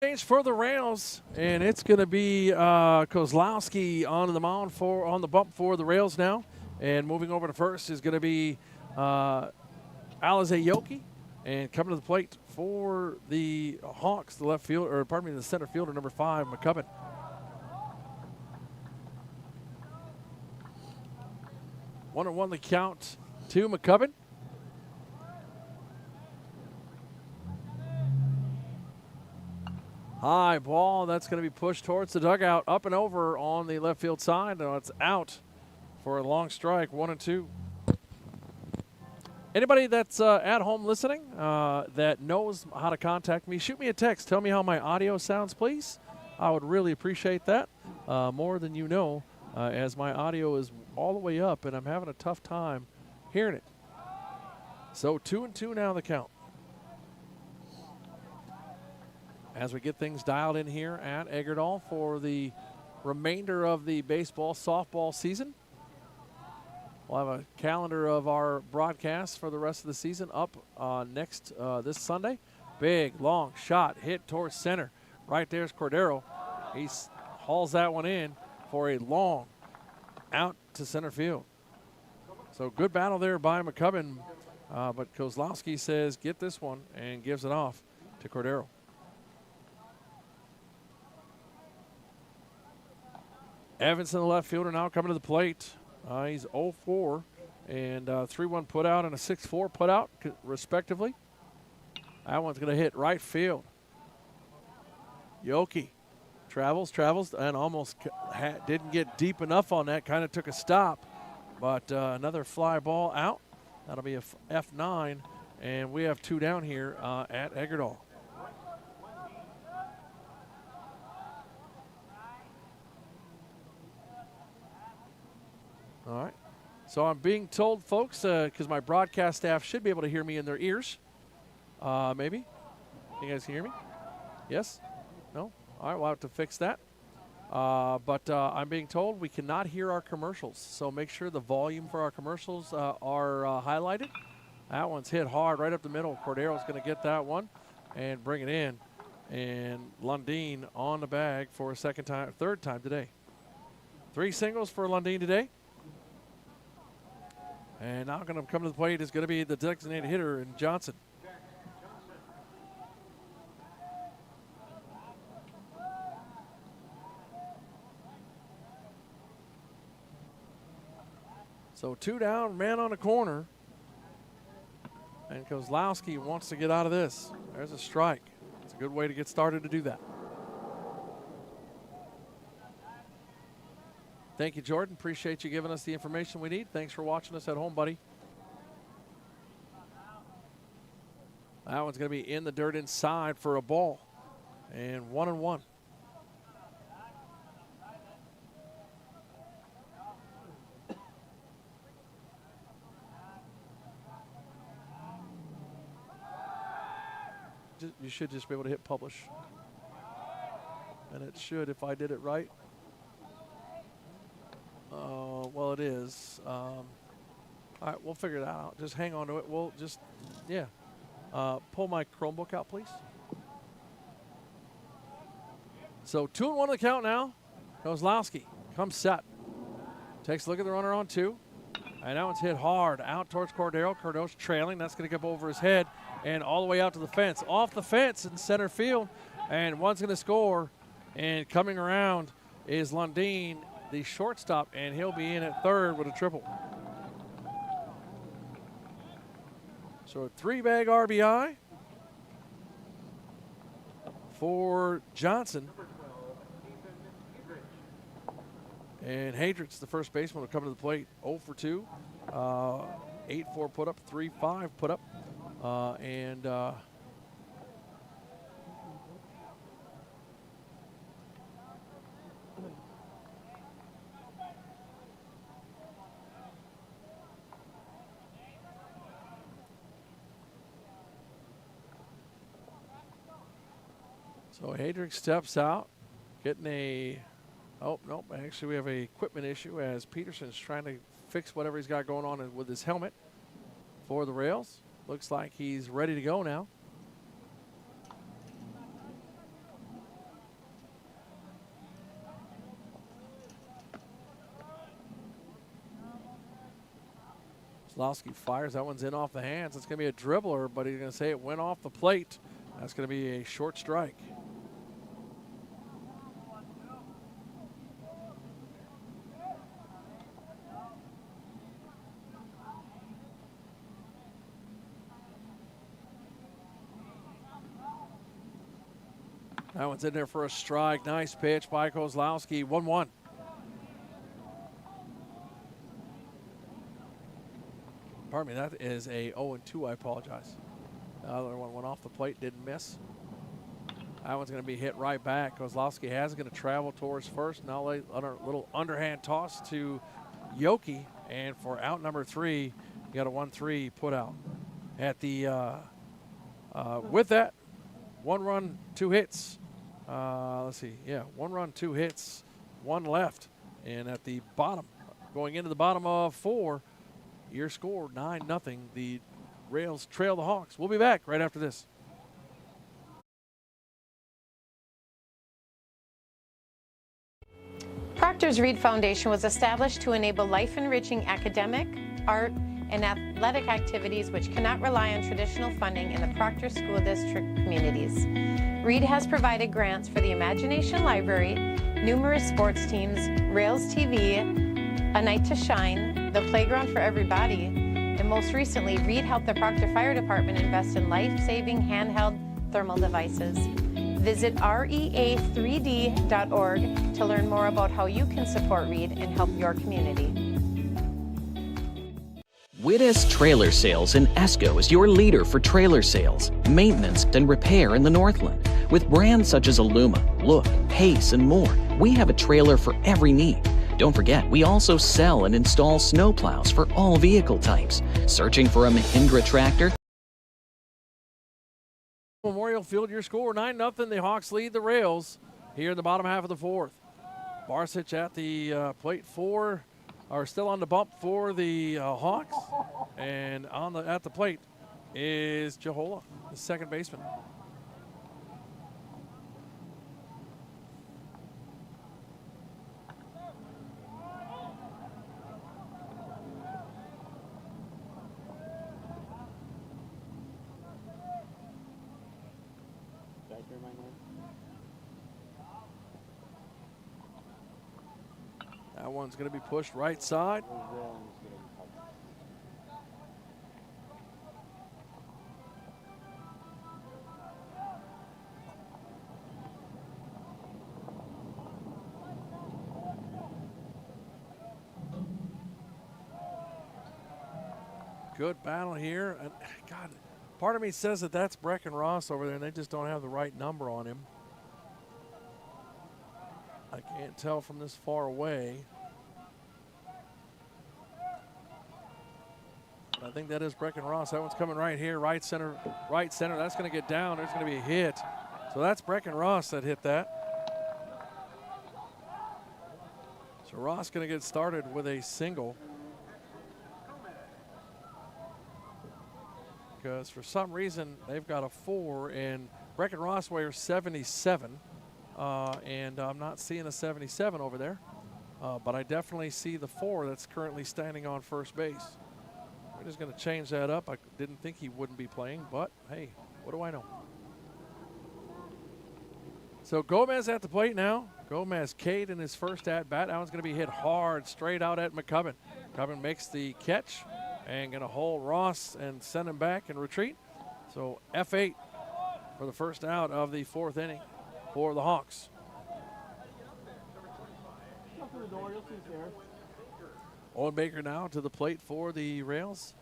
Change for the Rails, and it's going to be Kozlowski on the mound on the bump for the Rails now, and moving over to first is going to be Alize Yoki, and coming to the plate for the Hawks, the left field, or pardon me, the center fielder number 5, McCubbin. One and one the count to McCubbin. High ball. That's going to be pushed towards the dugout, up and over on the left field side. It's out for a long strike, 1-2. Anybody that's at home listening that knows how to contact me, shoot me a text. Tell me how my audio sounds, please. I would really appreciate that more than you know, as my audio is all the way up and I'm having a tough time hearing it. So 2-2 now the count. As we get things dialed in here at Eggerdahl for the remainder of the baseball softball season. We'll have a calendar of our broadcasts for the rest of the season up next this Sunday. Big, long shot hit towards center. Right there's Cordero. He hauls that one in for a long out to center field. So good battle there by McCubbin, but Kozlowski says get this one and gives it off to Cordero. Evanson, the left fielder, now coming to the plate. He's 0-4 and 3-1 put out and a 6-4 put out, respectively. That one's going to hit right field. Yoki travels, and almost didn't get deep enough on that. Kind of took a stop, but another fly ball out. That'll be a F9, and we have 2 down here at Eggerdahl. All right. So I'm being told, folks, because my broadcast staff should be able to hear me in their ears. Maybe. You guys can hear me? Yes? No? All right, we'll have to fix that. But I'm being told we cannot hear our commercials. So make sure the volume for our commercials are highlighted. That one's hit hard right up the middle. Cordero's going to get that one and bring it in. And Lundeen on the bag for a third time today. 3 singles for Lundeen today. And now going to come to the plate is going to be the designated hitter in Johnson. So 2 down, man on the corner. And Kozlowski wants to get out of this. There's a strike. It's a good way to get started to do that. Thank you, Jordan. Appreciate you giving us the information we need. Thanks for watching us at home, buddy. That one's going to be in the dirt inside for a ball. And 1-1. You should just be able to hit publish. And it should if I did it right. Well, it is. All right, we'll figure that out. Just hang on to it. We'll just, yeah. Pull my Chromebook out, please. So 2-1 the count now. Kozlowski comes set. Takes a look at the runner on 2. And that one's hit hard out towards Cordero. Cordero's trailing. That's going to get over his head and all the way out to the fence. Off the fence in center field. And one's going to score. And coming around is Lundeen, the shortstop, and he'll be in at third with a triple. So a 3-bag RBI for Johnson. And Hadrick's the first baseman, will come to the plate. 0 for 2, 8-4 put up, 3-5 put up, and so Hadrick steps out, getting a, oh, nope, actually we have an equipment issue as Peterson's trying to fix whatever he's got going on with his helmet for the Rails. Looks like he's ready to go now. Kozlowski fires, that one's in off the hands. It's going to be a dribbler, but he's going to say it went off the plate. That's going to be a short strike. That one's in there for a strike. Nice pitch by Kozlowski. 1-1. Pardon me, that is a 0-2, I apologize. The other one went off the plate, didn't miss. That one's going to be hit right back. Kozlowski has going to travel towards first. Now a little underhand toss to Yoki. And for out number 3, you got a 1-3 put out. At the, with that, 1 run, 2 hits. Let's see, yeah, 1 run, 2 hits, 1 left. And at the bottom, going into the bottom of 4, your score 9-0. The Rails trail the Hawks. We'll be back right after this. Proctor's Reed Foundation was established to enable life-enriching academic, art, and athletic activities which cannot rely on traditional funding in the Proctor School District communities. Reed has provided grants for the Imagination Library, numerous sports teams, Rails TV, A Night to Shine, the Playground for Everybody, and most recently, Reed helped the Proctor Fire Department invest in life-saving handheld thermal devices. Visit rea3d.org to learn more about how you can support Reed and help your community. Wittes Trailer Sales in Esco is your leader for trailer sales, maintenance, and repair in the Northland. With brands such as Illuma, Look, Pace, and more, we have a trailer for every need. Don't forget, we also sell and install snowplows for all vehicle types. Searching for a Mahindra tractor? Memorial Field, your score 9-0. The Hawks lead the Rails here in the bottom half of the 4th. Barsic at the plate are still on the bump for the Hawks, and at the plate is Jahola, the second baseman. That one's going to be pushed right side. Good battle here. And God, part of me says that that's Brecken Ross over there, and they just don't have the right number on him. I can't tell from this far away. But I think that is Brecken Ross. That one's coming right here, right center, right center. That's going to get down. There's going to be a hit. So that's Brecken Ross that hit that. So Ross going to get started with a single. Because for some reason they've got a 4, and Brecken Ross weighs 77. And I'm not seeing a 77 over there, but I definitely see the 4 that's currently standing on first base. We're just going to change that up. I didn't think he wouldn't be playing, but hey, what do I know? So Gomez at the plate now. Gomez Cade in his first at-bat. That one's going to be hit hard straight out at McCubbin. McCubbin makes the catch and going to hold Ross and send him back and retreat. So F8 for the first out of the 4th inning for the Hawks. Owen Baker now to the plate for the Rails.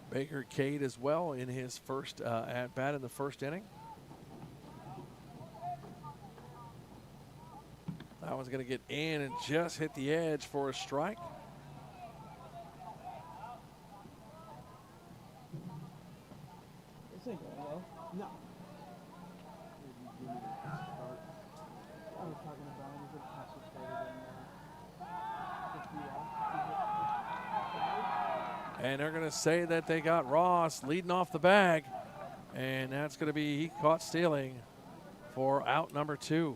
Baker Cade as well in his first at-bat in the first inning. That one's going to get in and just hit the edge for a strike. No. And they're going to say that they got Ross leading off the bag. And that's going to be, he caught stealing for out number 2.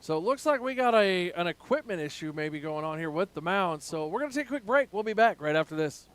So it looks like we got an equipment issue maybe going on here with the mound. So we're going to take a quick break. We'll be back right after this.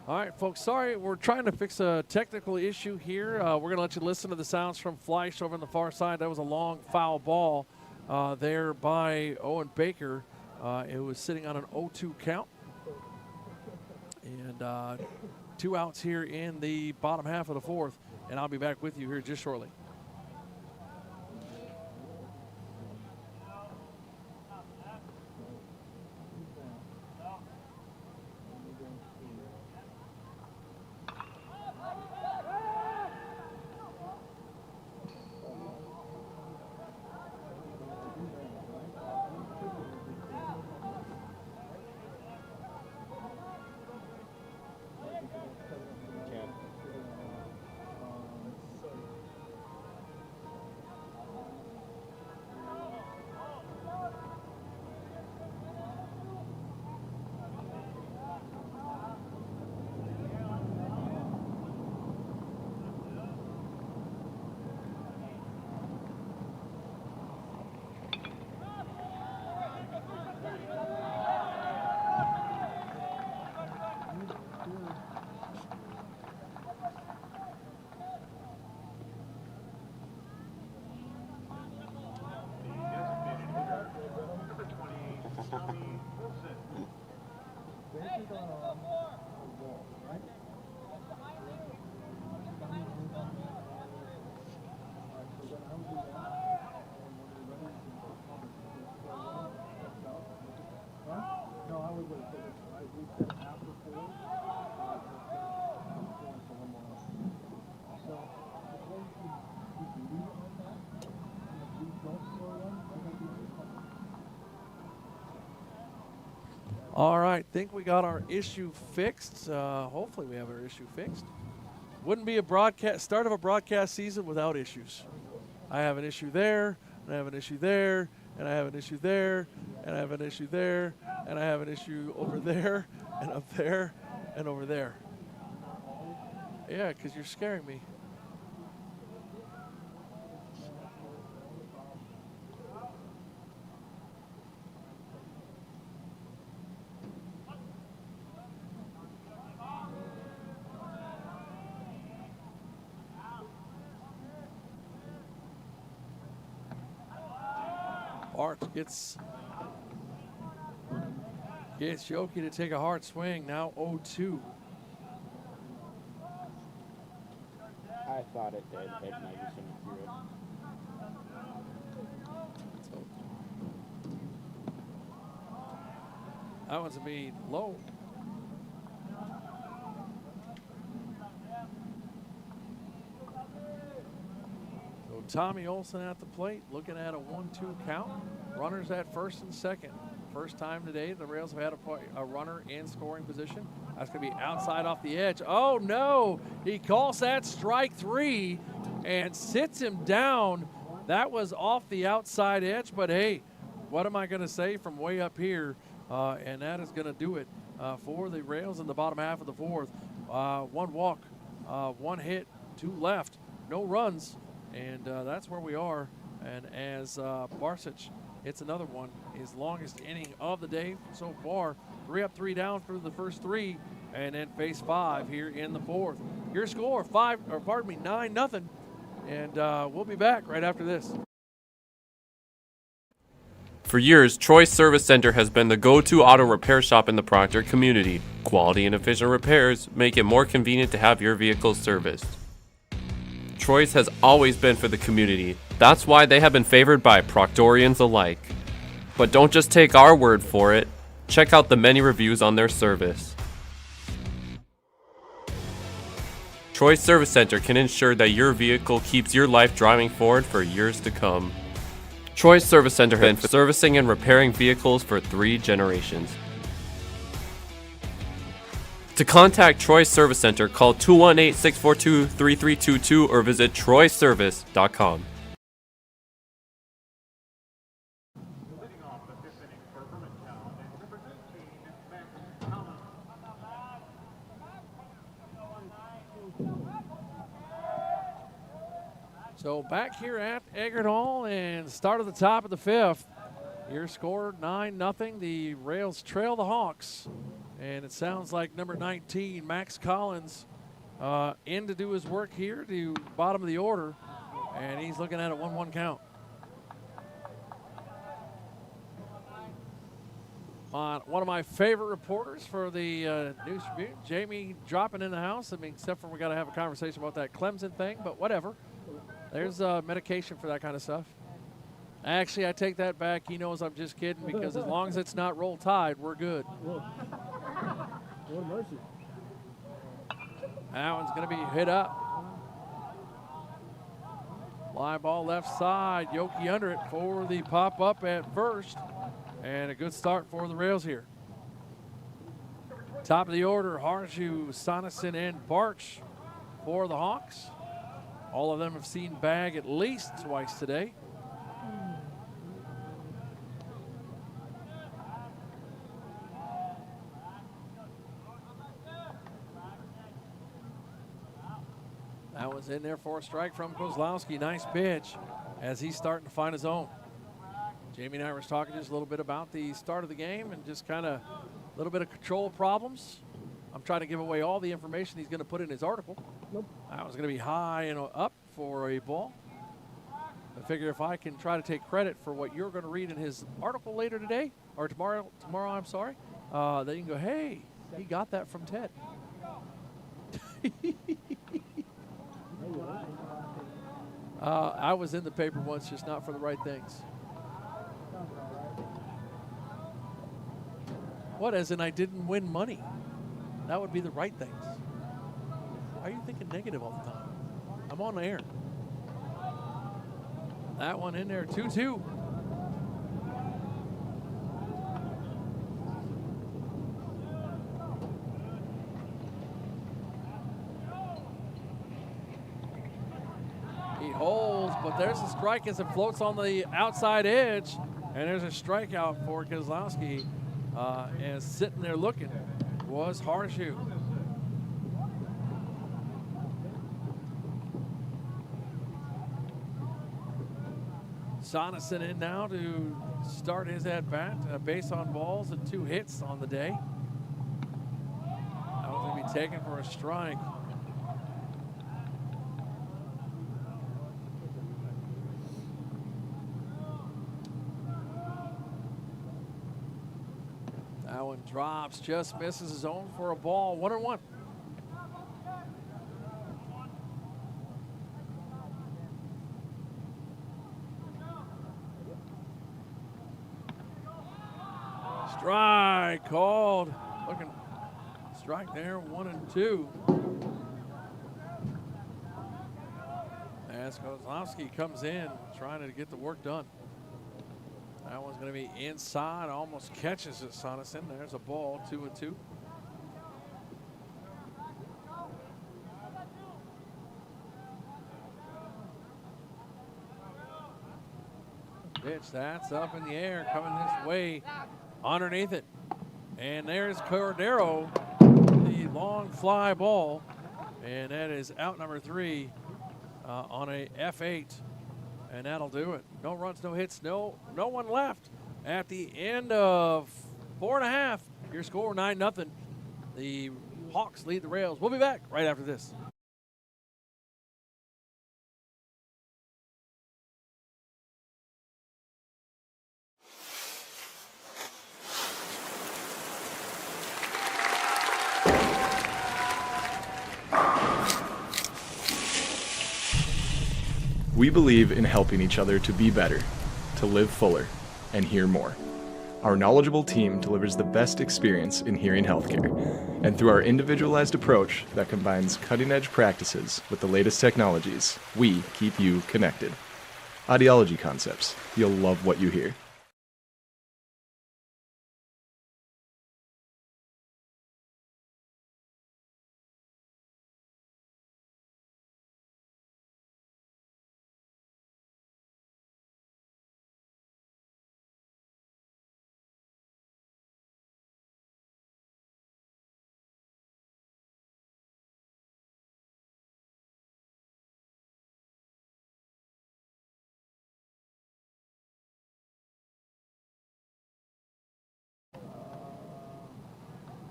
All right, folks, sorry. We're trying to fix a technical issue here. We're going to let you listen to the sounds from Fleisch over on the far side. That was a long foul ball there by Owen Baker. It was sitting on an 0-2 count. And 2 outs here in the bottom half of the fourth. And I'll be back with you here just shortly. No, I would wait for this one. We said after 4. So, before you can leave it like that, and if we don't score one, we're going to be All right, think we got our issue fixed. Hopefully we have our issue fixed. Wouldn't be a start of a broadcast season without issues. I have an issue there, and I have an issue there, and I have an issue there, and I have an issue there, and I have an issue over there, and up there, and over there. Yeah, because you're scaring me. Bart gets Yoki to take a hard swing. Now 0-2. I thought it did. It might be through it. That one's gonna be low. So Tommy Olson at the plate, looking at a 1-2 count. Runners at first and second. First time today the Rails have had a runner in scoring position. That's going to be outside off the edge. Oh, no. He calls that strike 3 and sits him down. That was off the outside edge, but hey, what am I going to say from way up here? And that is going to do it for the Rails in the bottom half of the 4th. 1 walk, 1 hit, 2 left, no runs, and that's where we are. And as Barsic hits another one, his longest inning of the day so far. 3 up, 3 down through the first 3, and then face 5 here in the 4th. Your score 9-0, and we'll be back right after this. For years, Choice Service Center has been the go-to auto repair shop in the Proctor community. Quality and efficient repairs make it more convenient to have your vehicle serviced. Choice has always been for the community. That's why they have been favored by Proctorians alike. But don't just take our word for it. Check out the many reviews on their service. Choice Service Center can ensure that your vehicle keeps your life driving forward for years to come. Choice Service Center has been servicing and repairing vehicles for 3 generations. To contact Choice Service Center, call 218-642-3322 or visit troyservice.com. Leading off the 5th inning for Hermantown is number 19, Max Collins. So back here at Eggert Hall and start of the top of the 5th. Your score 9-0. The Rails trail the Hawks. And it sounds like number 19, Max Collins, in to do his work here to bottom of the order. And he's looking at a 1-1 count. One of my favorite reporters for the News Tribune, Jamie, dropping in the house. I mean, except for we got to have a conversation about that Clemson thing, but whatever. There's medication for that kind of stuff. Actually, I take that back. He knows I'm just kidding because as long as it's not Roll Tide, we're good. Lord mercy. That one's going to be hit up. Fly ball left side. Yoki under it for the pop-up at first. And a good start for the Rails here. Top of the order, Harshu, Sonneson, and Barch for the Hawks. All of them have seen Bag at least twice today. That was in there for a strike from Kozlowski. Nice pitch as he's starting to find his own. Jamie and I were talking just a little bit about the start of the game and just kind of a little bit of control problems. I'm trying to give away all the information he's going to put in his article. Nope. That was going to be high and up for a ball. I figure if I can try to take credit for what you're going to read in his article later today, or tomorrow, I'm sorry, then you can go, hey, he got that from Ted. I was in the paper once, just not for the right things. What, as in I didn't win money? That would be the right things. Why are you thinking negative all the time? I'm on the air. That one in there, 2-2. He holds, but there's a strike as it floats on the outside edge, and there's a strikeout for Kozlowski. And sitting there looking was Horseshoe. Sonesson in now to start his at-bat. A base on balls and 2 hits on the day. That was going to be taken for a strike. That one drops, just misses his own for a ball. 1-1. Strike called. Looking strike there, 1-2. As Kozlowski comes in, trying to get the work done. That one's going to be inside, almost catches it, Sonesson. There's a ball, 2-2. Pitch, that's up in the air, coming this way, underneath it. And there's Cordero, the long fly ball. And that is out number 3 on a F8. And that'll do it. No runs, no hits, no one left. At the end of 4.5, your score 9-0. The Hawks lead the Rails. We'll be back right after this. We believe in helping each other to be better, to live fuller, and hear more. Our knowledgeable team delivers the best experience in hearing healthcare, and through our individualized approach that combines cutting-edge practices with the latest technologies, we keep you connected. Audiology Concepts. You'll love what you hear.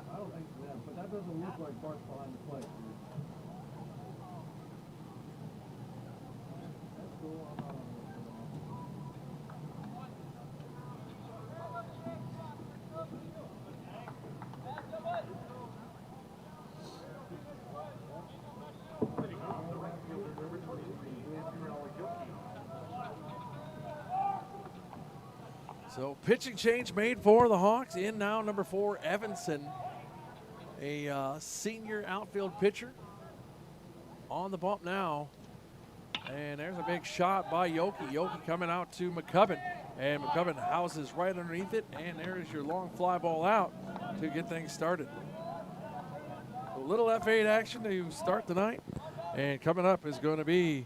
I don't think so, but that doesn't look like Bart's behind the plate. That's cool. I'm not on So pitching change made for the Hawks. In now number 4, Evanson, a senior outfield pitcher. On the bump now. And there's a big shot by Yoki. Yoki coming out to McCubbin. And McCubbin houses right underneath it. And there's your long fly ball out to get things started. A little F8 action to start the night. And coming up is going to be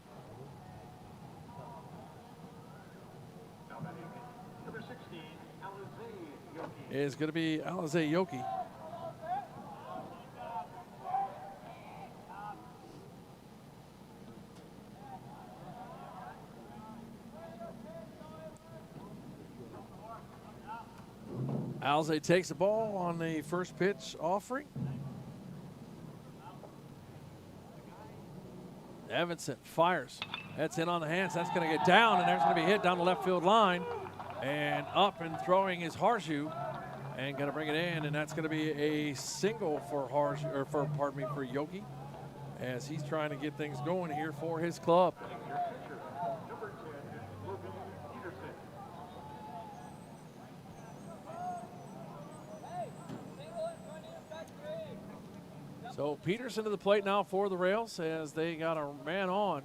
Alizé Yoki. Alizé takes the ball on the first pitch offering. Evanson fires. That's in on the hands. That's going to get down, and there's going to be hit down the left field line. And up and throwing is Harshu, and going to bring it in, and that's going to be a single for for Yogi, as he's trying to get things going here for his club. So Peterson to the plate now for the Rails, as they got a man on.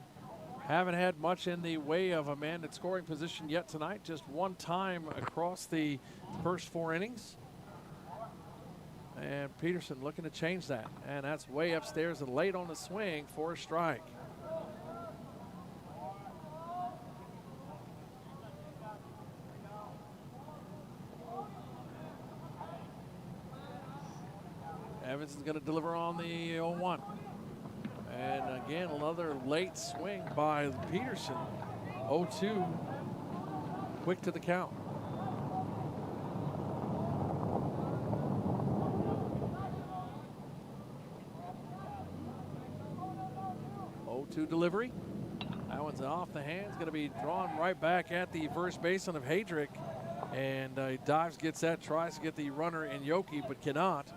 Haven't had much in the way of a man at scoring position yet tonight, just one time across the first 4 innings. And Peterson looking to change that, and that's way upstairs and late on the swing for a strike. Evans is going to deliver on the 0-1. And again, another late swing by Peterson. 0-2, quick to the count. Delivery. That one's off the hands, going to be drawn right back at the first baseman of Hadrick. And he dives, gets that, tries to get the runner in Yoki, but cannot.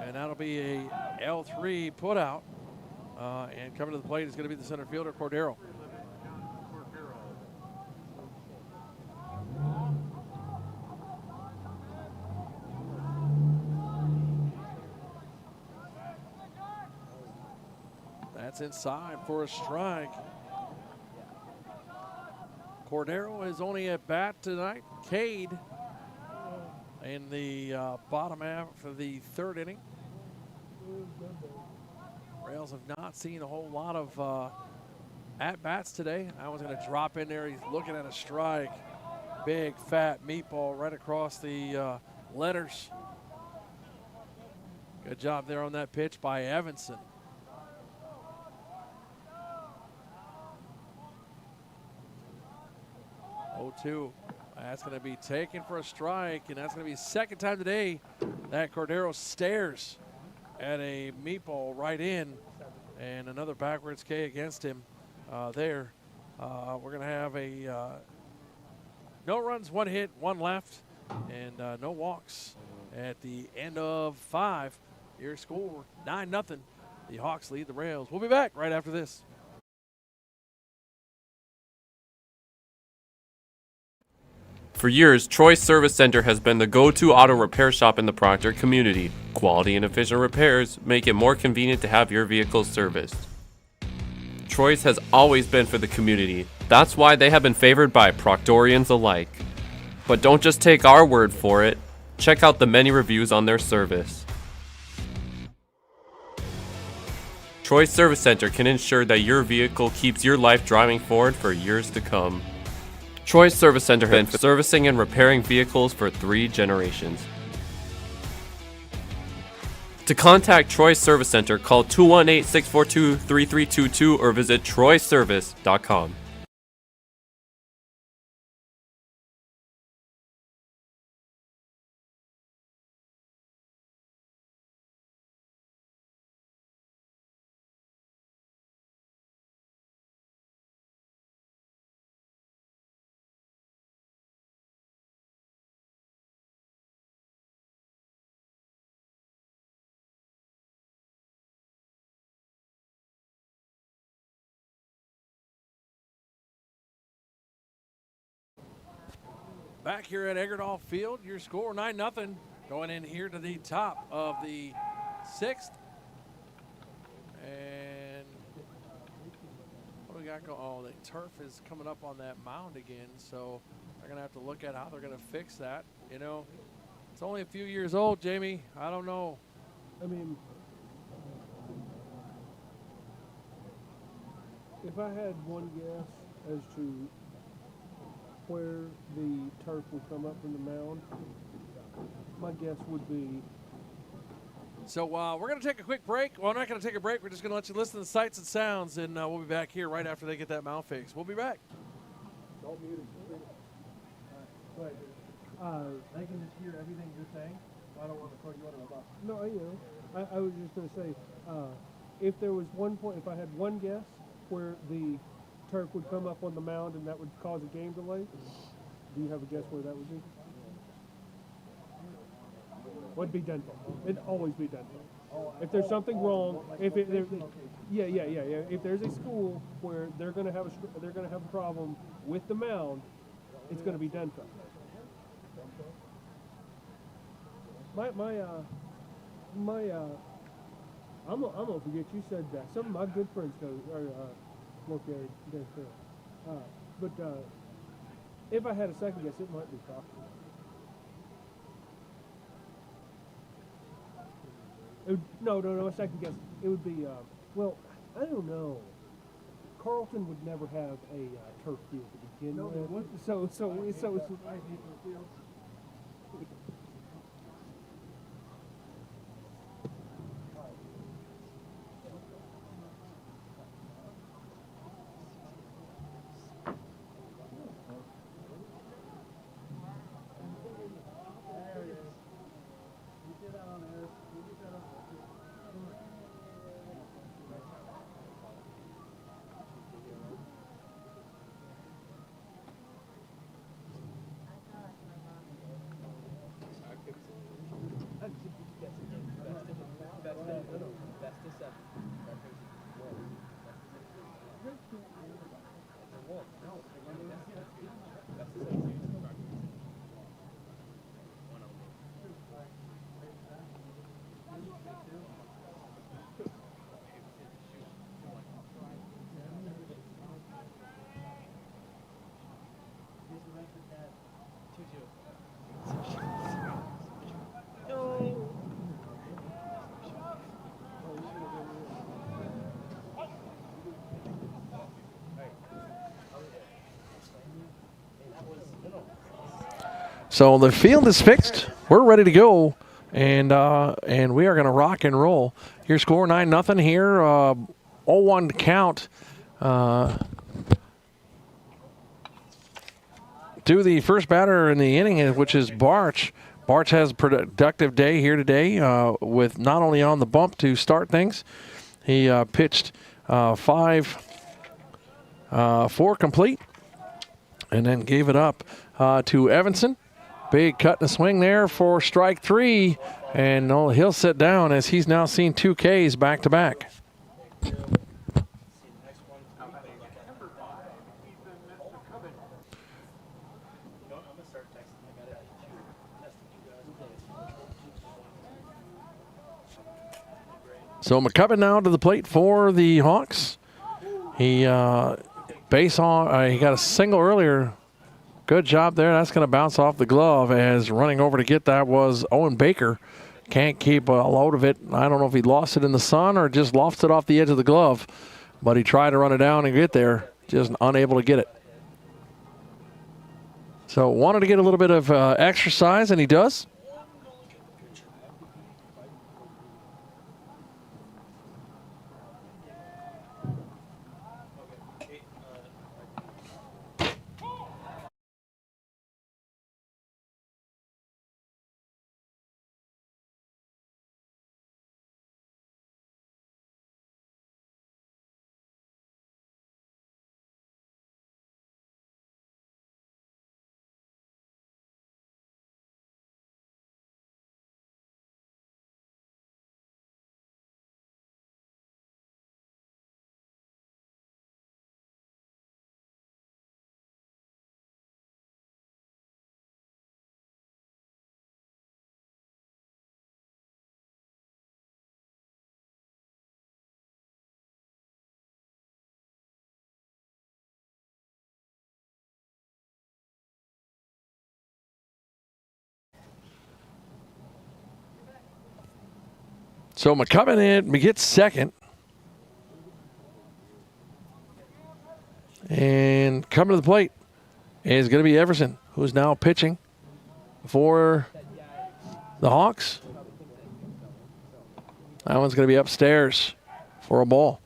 And that'll be a L3 put out. And coming to the plate is going to be the center fielder, Cordero. That's inside for a strike. Cordero is only at bat tonight. Cade in the bottom half of the 3rd inning. Rails have not seen a whole lot of at-bats today. I was going to drop in there. He's looking at a strike. Big, fat meatball right across the letters. Good job there on that pitch by Evanson. 0-2. That's going to be taken for a strike, and that's going to be 2nd time today that Cordero stares at a meatball right in, and another backwards K against him there. We're going to have a no runs, 1 hit, 1 left, and no walks at the end of 5. Your score 9-0. The Hawks lead the Rails. We'll be back right after this. For years, Troy Service Center has been the go-to auto repair shop in the Proctor community. Quality and efficient repairs make it more convenient to have your vehicle serviced. Troy's has always been for the community. That's why they have been favored by Proctorians alike. But don't just take our word for it. Check out the many reviews on their service. Troy Service Center can ensure that your vehicle keeps your life driving forward for years to come. Troy Service Center has been servicing and repairing vehicles for 3 generations. To contact Troy Service Center, call 218-642-3322 or visit troyservice.com. Back here at Eggerdahl Field, your score 9-0. Going in here to the top of the 6th. And what do we got going? Oh, the turf is coming up on that mound again, so they're going to have to look at how they're going to fix that. You know, it's only a few years old, Jamie. I don't know. I mean, if I had one guess as to where the turf will come up from the mound, my guess would be. So we're going to take a quick break. Well, I'm not going to take a break. We're just going to let you listen to the sights and sounds, and we'll be back here right after they get that mound fixed. We'll be back. Don't mute it. They can just hear everything you're saying. I don't want to throw you under the bus. No, I was just going to say, if there was one point, if I had one guess where the turf would come up on the mound and that would cause a game delay, Do you have a guess where that would be? Would be dental. It'd always be dental. If there's something wrong, if it, yeah. If there's a school where they're going to have a problem with the mound, it's going to be dental. I'm gonna forget you said that. Some of my good friends work there too. But if I had a second guess, it might be Proctor. No, a second guess. It would be, well, I don't know. Carlton would never have a turf field to begin with. So So the field is fixed. We're ready to go, and we are going to rock and roll. Your score 9-0 here. 0-1 count. To the first batter in the inning, which is Barch. Barch has a productive day here today with not only on the bump to start things. He pitched 4 complete and then gave it up to Evanson. Big cut and swing there for strike 3, and he'll sit down as he's now seen 2 Ks back to back. So McCubbin now to the plate for the Hawks. He he got a single earlier. Good job there. That's going to bounce off the glove as running over to get that was Owen Baker. Can't keep a load of it. I don't know if he lost it in the sun or just lofted it off the edge of the glove, but he tried to run it down and get there, just unable to get it. So wanted to get a little bit of exercise, and he does. So McCubbin gets second. And coming to the plate is going to be Everson, who's now pitching for the Hawks. That one's going to be upstairs for a ball.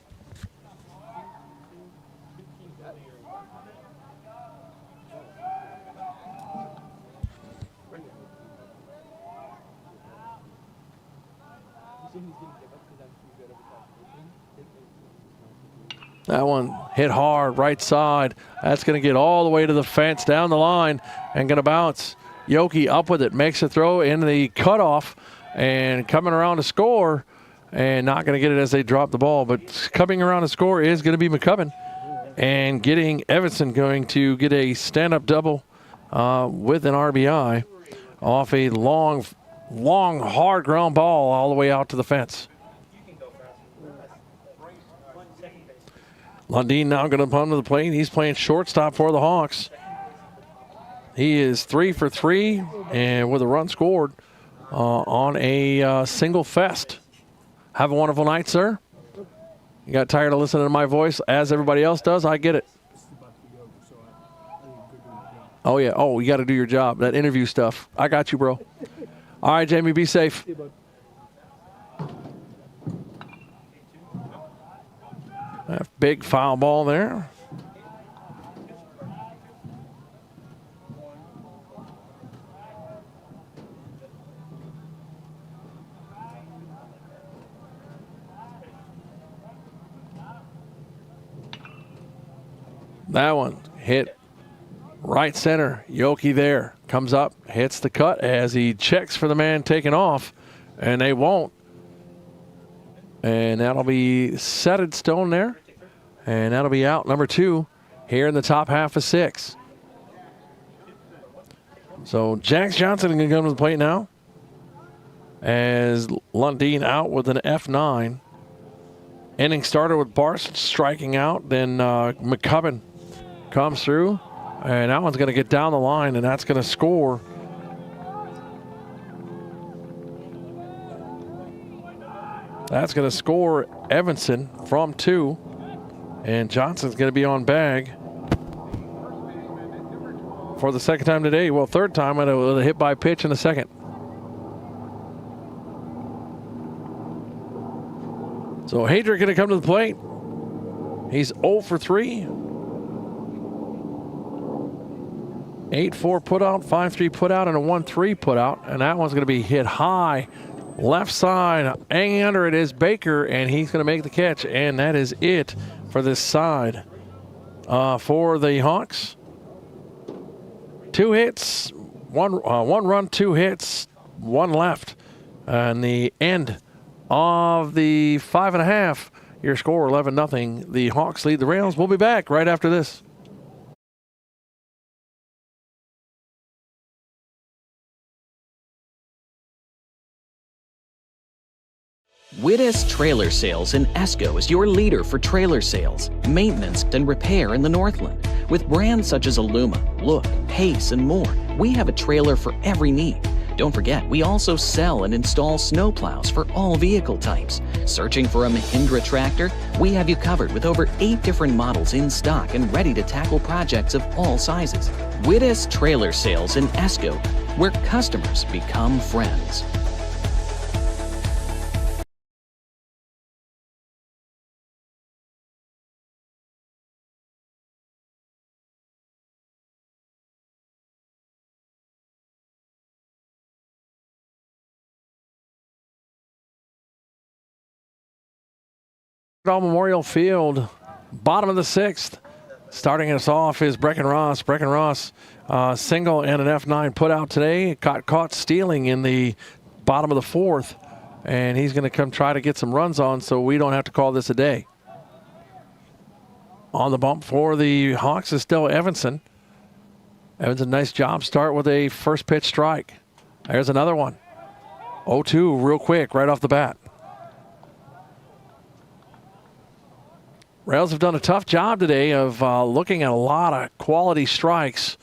That one hit hard, right side. That's going to get all the way to the fence, down the line, and going to bounce. Yoki up with it, makes a throw in the cutoff, and coming around to score, and not going to get it as they drop the ball. But coming around to score is going to be McCubbin, and getting Evanson going to get a stand-up double with an RBI off a long, hard ground ball all the way out to the fence. Lundeen now going to come to the plate. He's playing shortstop for the Hawks. He is 3 for 3 and with a run scored on a single fest. Have a wonderful night, sir. You got tired of listening to my voice as everybody else does? I get it. Oh, yeah. Oh, you got to do your job. That interview stuff. I got you, bro. All right, Jamie, be safe. That big foul ball there. That one hit right center. Yoki there. Comes up, hits the cut as he checks for the man taking off, and they won't. And that'll be set in stone there. And that'll be out number 2 here in the top half of 6. So Jax Johnson is going to come to the plate now as Lundeen out with an F9. Inning started with Barst striking out. Then McCubbin comes through. And that one's going to get down the line, and that's going to score. That's going to score Evanson from 2. And Johnson's going to be on bag for the second time today. Well, third time with a hit by pitch in the second. So Hadrick going to come to the plate. He's 0 for 3. 8-4 put out, 5-3 put out, and a 1-3 put out. And that one's going to be hit high. Left side, hanging under it is Baker, and he's going to make the catch. And that is it for this side for the Hawks. 2 hits, one run, 2 hits, 1 left. And the end of the 5.5. Your score 11-0. The Hawks lead the Rails. We'll be back right after this. Wittes Trailer Sales in Esco is your leader for trailer sales, maintenance, and repair in the Northland. With brands such as Illuma, Look, Pace, and more, we have a trailer for every need. Don't forget, we also sell and install snowplows for all vehicle types. Searching for a Mahindra tractor? We have you covered with over 8 different models in stock and ready to tackle projects of all sizes. Wittes Trailer Sales in Esco, where customers become friends. Memorial Field, bottom of the 6th. Starting us off is Brecken Ross. Brecken Ross, single and an F9 put out today. Got caught stealing in the bottom of the 4th, and he's going to come try to get some runs on so we don't have to call this a day. On the bump for the Hawks is still Evanson. Evanson, nice job start with a first pitch strike. There's another one. 0-2 real quick right off the bat. Rails have done a tough job today of looking at a lot of quality strikes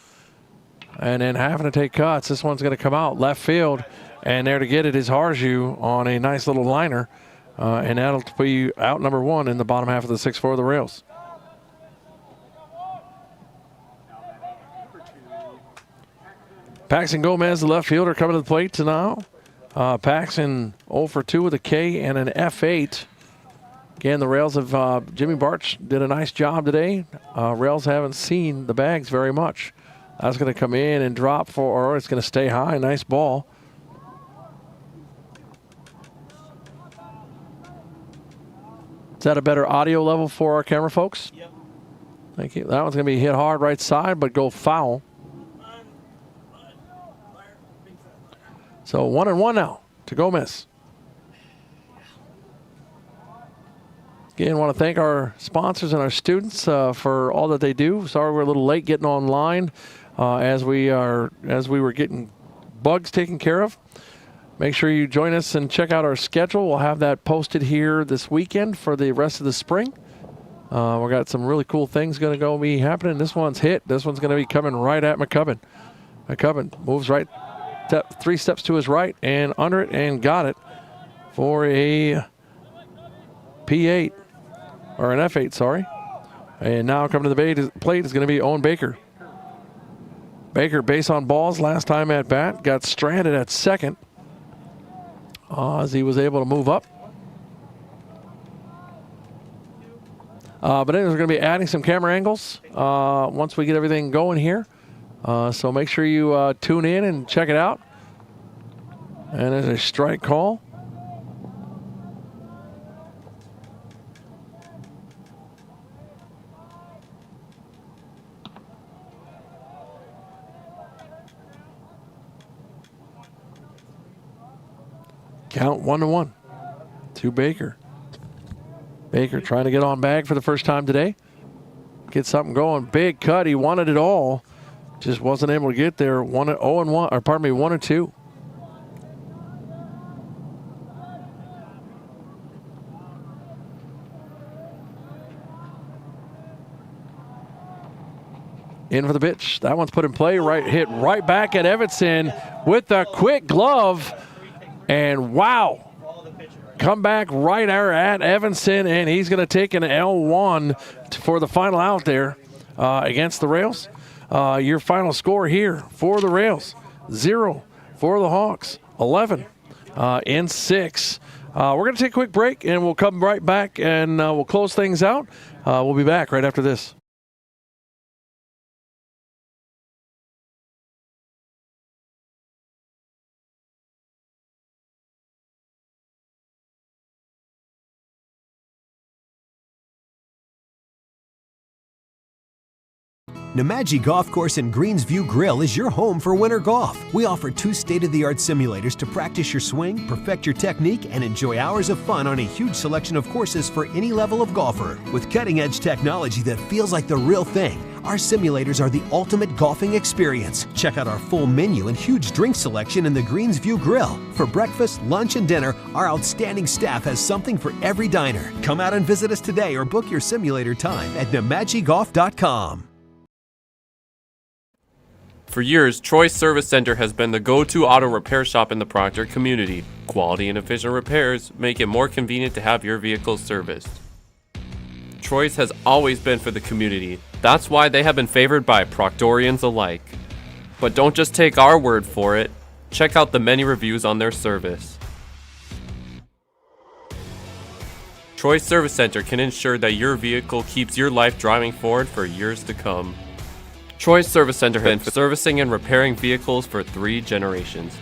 and then having to take cuts. This one's going to come out left field, and there to get it is Harju on a nice little liner, and that'll be out number 1 in the bottom half of the 6th for the Rails. Paxton Gomez, the left fielder, coming to the plate to now. Paxton 0 for 2 with a K and an F8. Again, the Rails have, Jimmy Barch did a nice job today. Rails haven't seen the bags very much. That's going to come in and drop for, or it's going to stay high. Nice ball. Is that a better audio level for our camera folks? Yep. Thank you. That one's going to be hit hard right side, but go foul. So 1-1 now to Gomez. Again, want to thank our sponsors and our students for all that they do. Sorry we're a little late getting online as we were getting bugs taken care of. Make sure you join us and check out our schedule. We'll have that posted here this weekend for the rest of the spring. We got some really cool things going to be happening. This one's hit. This one's going to be coming right at McCubbin. McCubbin moves right, 3 steps to his right and under it and got it for a P8 or an F8, sorry. And now coming to the plate is going to be Owen Baker. Baker base on balls last time at bat, got stranded at second as he was able to move up. But then we're going to be adding some camera angles once we get everything going here. So make sure you tune in and check it out. And there's a strike call. Count 1-1 to Baker. Baker trying to get on bag for the first time today. Get something going. Big cut. He wanted it all. Just wasn't able to get there. 1-1, or pardon me, 1-2. In for the pitch. That one's put in play. Right, hit right back at Evanson with a quick glove. And wow. Come back right there at Evanson, and he's going to take an L1 for the final out there against the Rails. Your final score here for the Rails, 0 for the Hawks, 11 in 6. We're going to take a quick break, and we'll come right back, and we'll close things out. We'll be back right after this. Namaji Golf Course and Greensview Grill is your home for winter golf. We offer 2 state-of-the-art simulators to practice your swing, perfect your technique, and enjoy hours of fun on a huge selection of courses for any level of golfer. With cutting-edge technology that feels like the real thing, our simulators are the ultimate golfing experience. Check out our full menu and huge drink selection in the Greensview Grill. For breakfast, lunch, and dinner, our outstanding staff has something for every diner. Come out and visit us today or book your simulator time at namajigolf.com. For years, Troy's Service Center has been the go-to auto repair shop in the Proctor community. Quality and efficient repairs make it more convenient to have your vehicle serviced. Troy's has always been for the community. That's why they have been favored by Proctorians alike. But don't just take our word for it. Check out the many reviews on their service. Troy's Service Center can ensure that your vehicle keeps your life driving forward for years to come. Troy's Service Center has been servicing and repairing vehicles for 3 generations.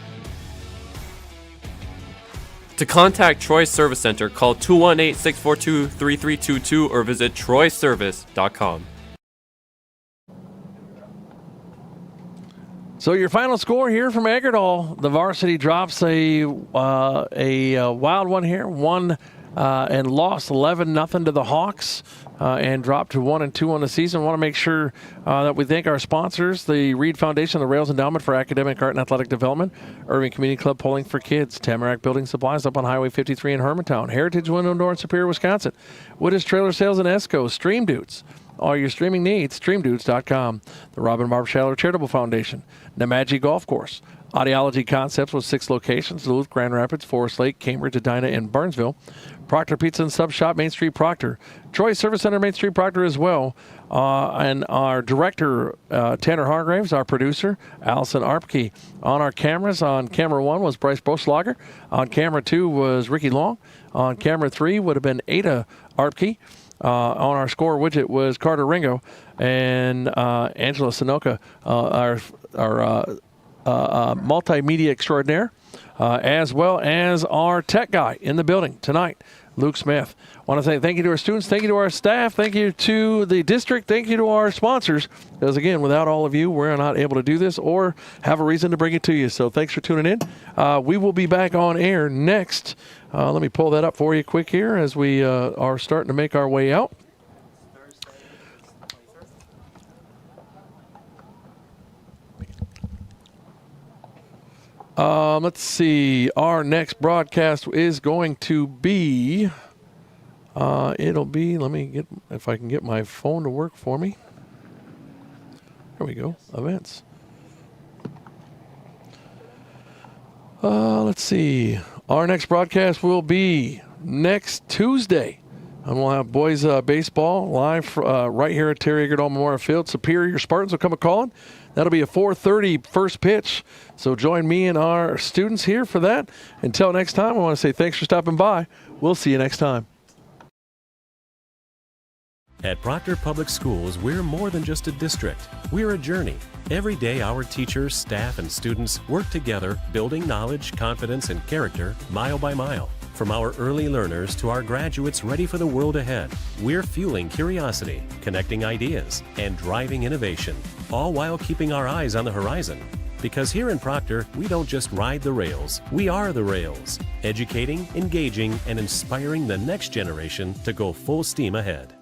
To contact Troy's Service Center, call 218-642-3322 or visit troyservice.com. So your final score here from Eggerdahl, the varsity drops a wild one here, and lost 11-0 to the Hawks. And dropped to 1-2 on the season. Want to make sure that we thank our sponsors, the Reed Foundation, the Rails Endowment for Academic, Art, and Athletic Development, Irving Community Club Polling for Kids, Tamarack Building Supplies up on Highway 53 in Hermantown, Heritage Window Door in Superior, Wisconsin, Woodis Trailer Sales in Esco, Stream Dudes. All your streaming needs, streamdudes.com. The Robin Barb Shaler Charitable Foundation, Namaji Golf Course, Audiology Concepts with 6 locations, Duluth, Grand Rapids, Forest Lake, Cambridge, Edina, and Burnsville. Proctor Pizza and Sub Shop, Main Street Proctor. Troy Service Center, Main Street Proctor as well. And our director, Tanner Hargraves, our producer, Allison Arpke. On our cameras, on camera 1 was Bryce Boschlager. On camera 2 was Ricky Long. On camera 3 would have been Ada Arpke. On our score widget was Carter Ringo. And Angela Sunoka, our multimedia extraordinaire, as well as our tech guy in the building tonight, Luke Smith. I want to say thank you to our students, thank you to our staff, thank you to the district, thank you to our sponsors. Because again, without all of you, we're not able to do this or have a reason to bring it to you. So thanks for tuning in. We will be back on air next. Let me pull that up for you quick here as we are starting to make our way out. Let's see. Our next broadcast is going to be, it'll be, let me get, if I can get my phone to work for me. There we go. Events. Let's see. Our next broadcast will be next Tuesday. And we'll have boys baseball live right here at Terry Eagerdall Memorial Field. Superior Spartans will come a-calling. That'll be a 4:30 first pitch. So join me and our students here for that. Until next time, I want to say thanks for stopping by. We'll see you next time. At Proctor Public Schools, we're more than just a district. We're a journey. Every day, our teachers, staff, and students work together, building knowledge, confidence, and character mile by mile. From our early learners to our graduates ready for the world ahead, we're fueling curiosity, connecting ideas, and driving innovation, all while keeping our eyes on the horizon. Because here in Proctor, we don't just ride the rails, we are the rails, educating, engaging, and inspiring the next generation to go full steam ahead.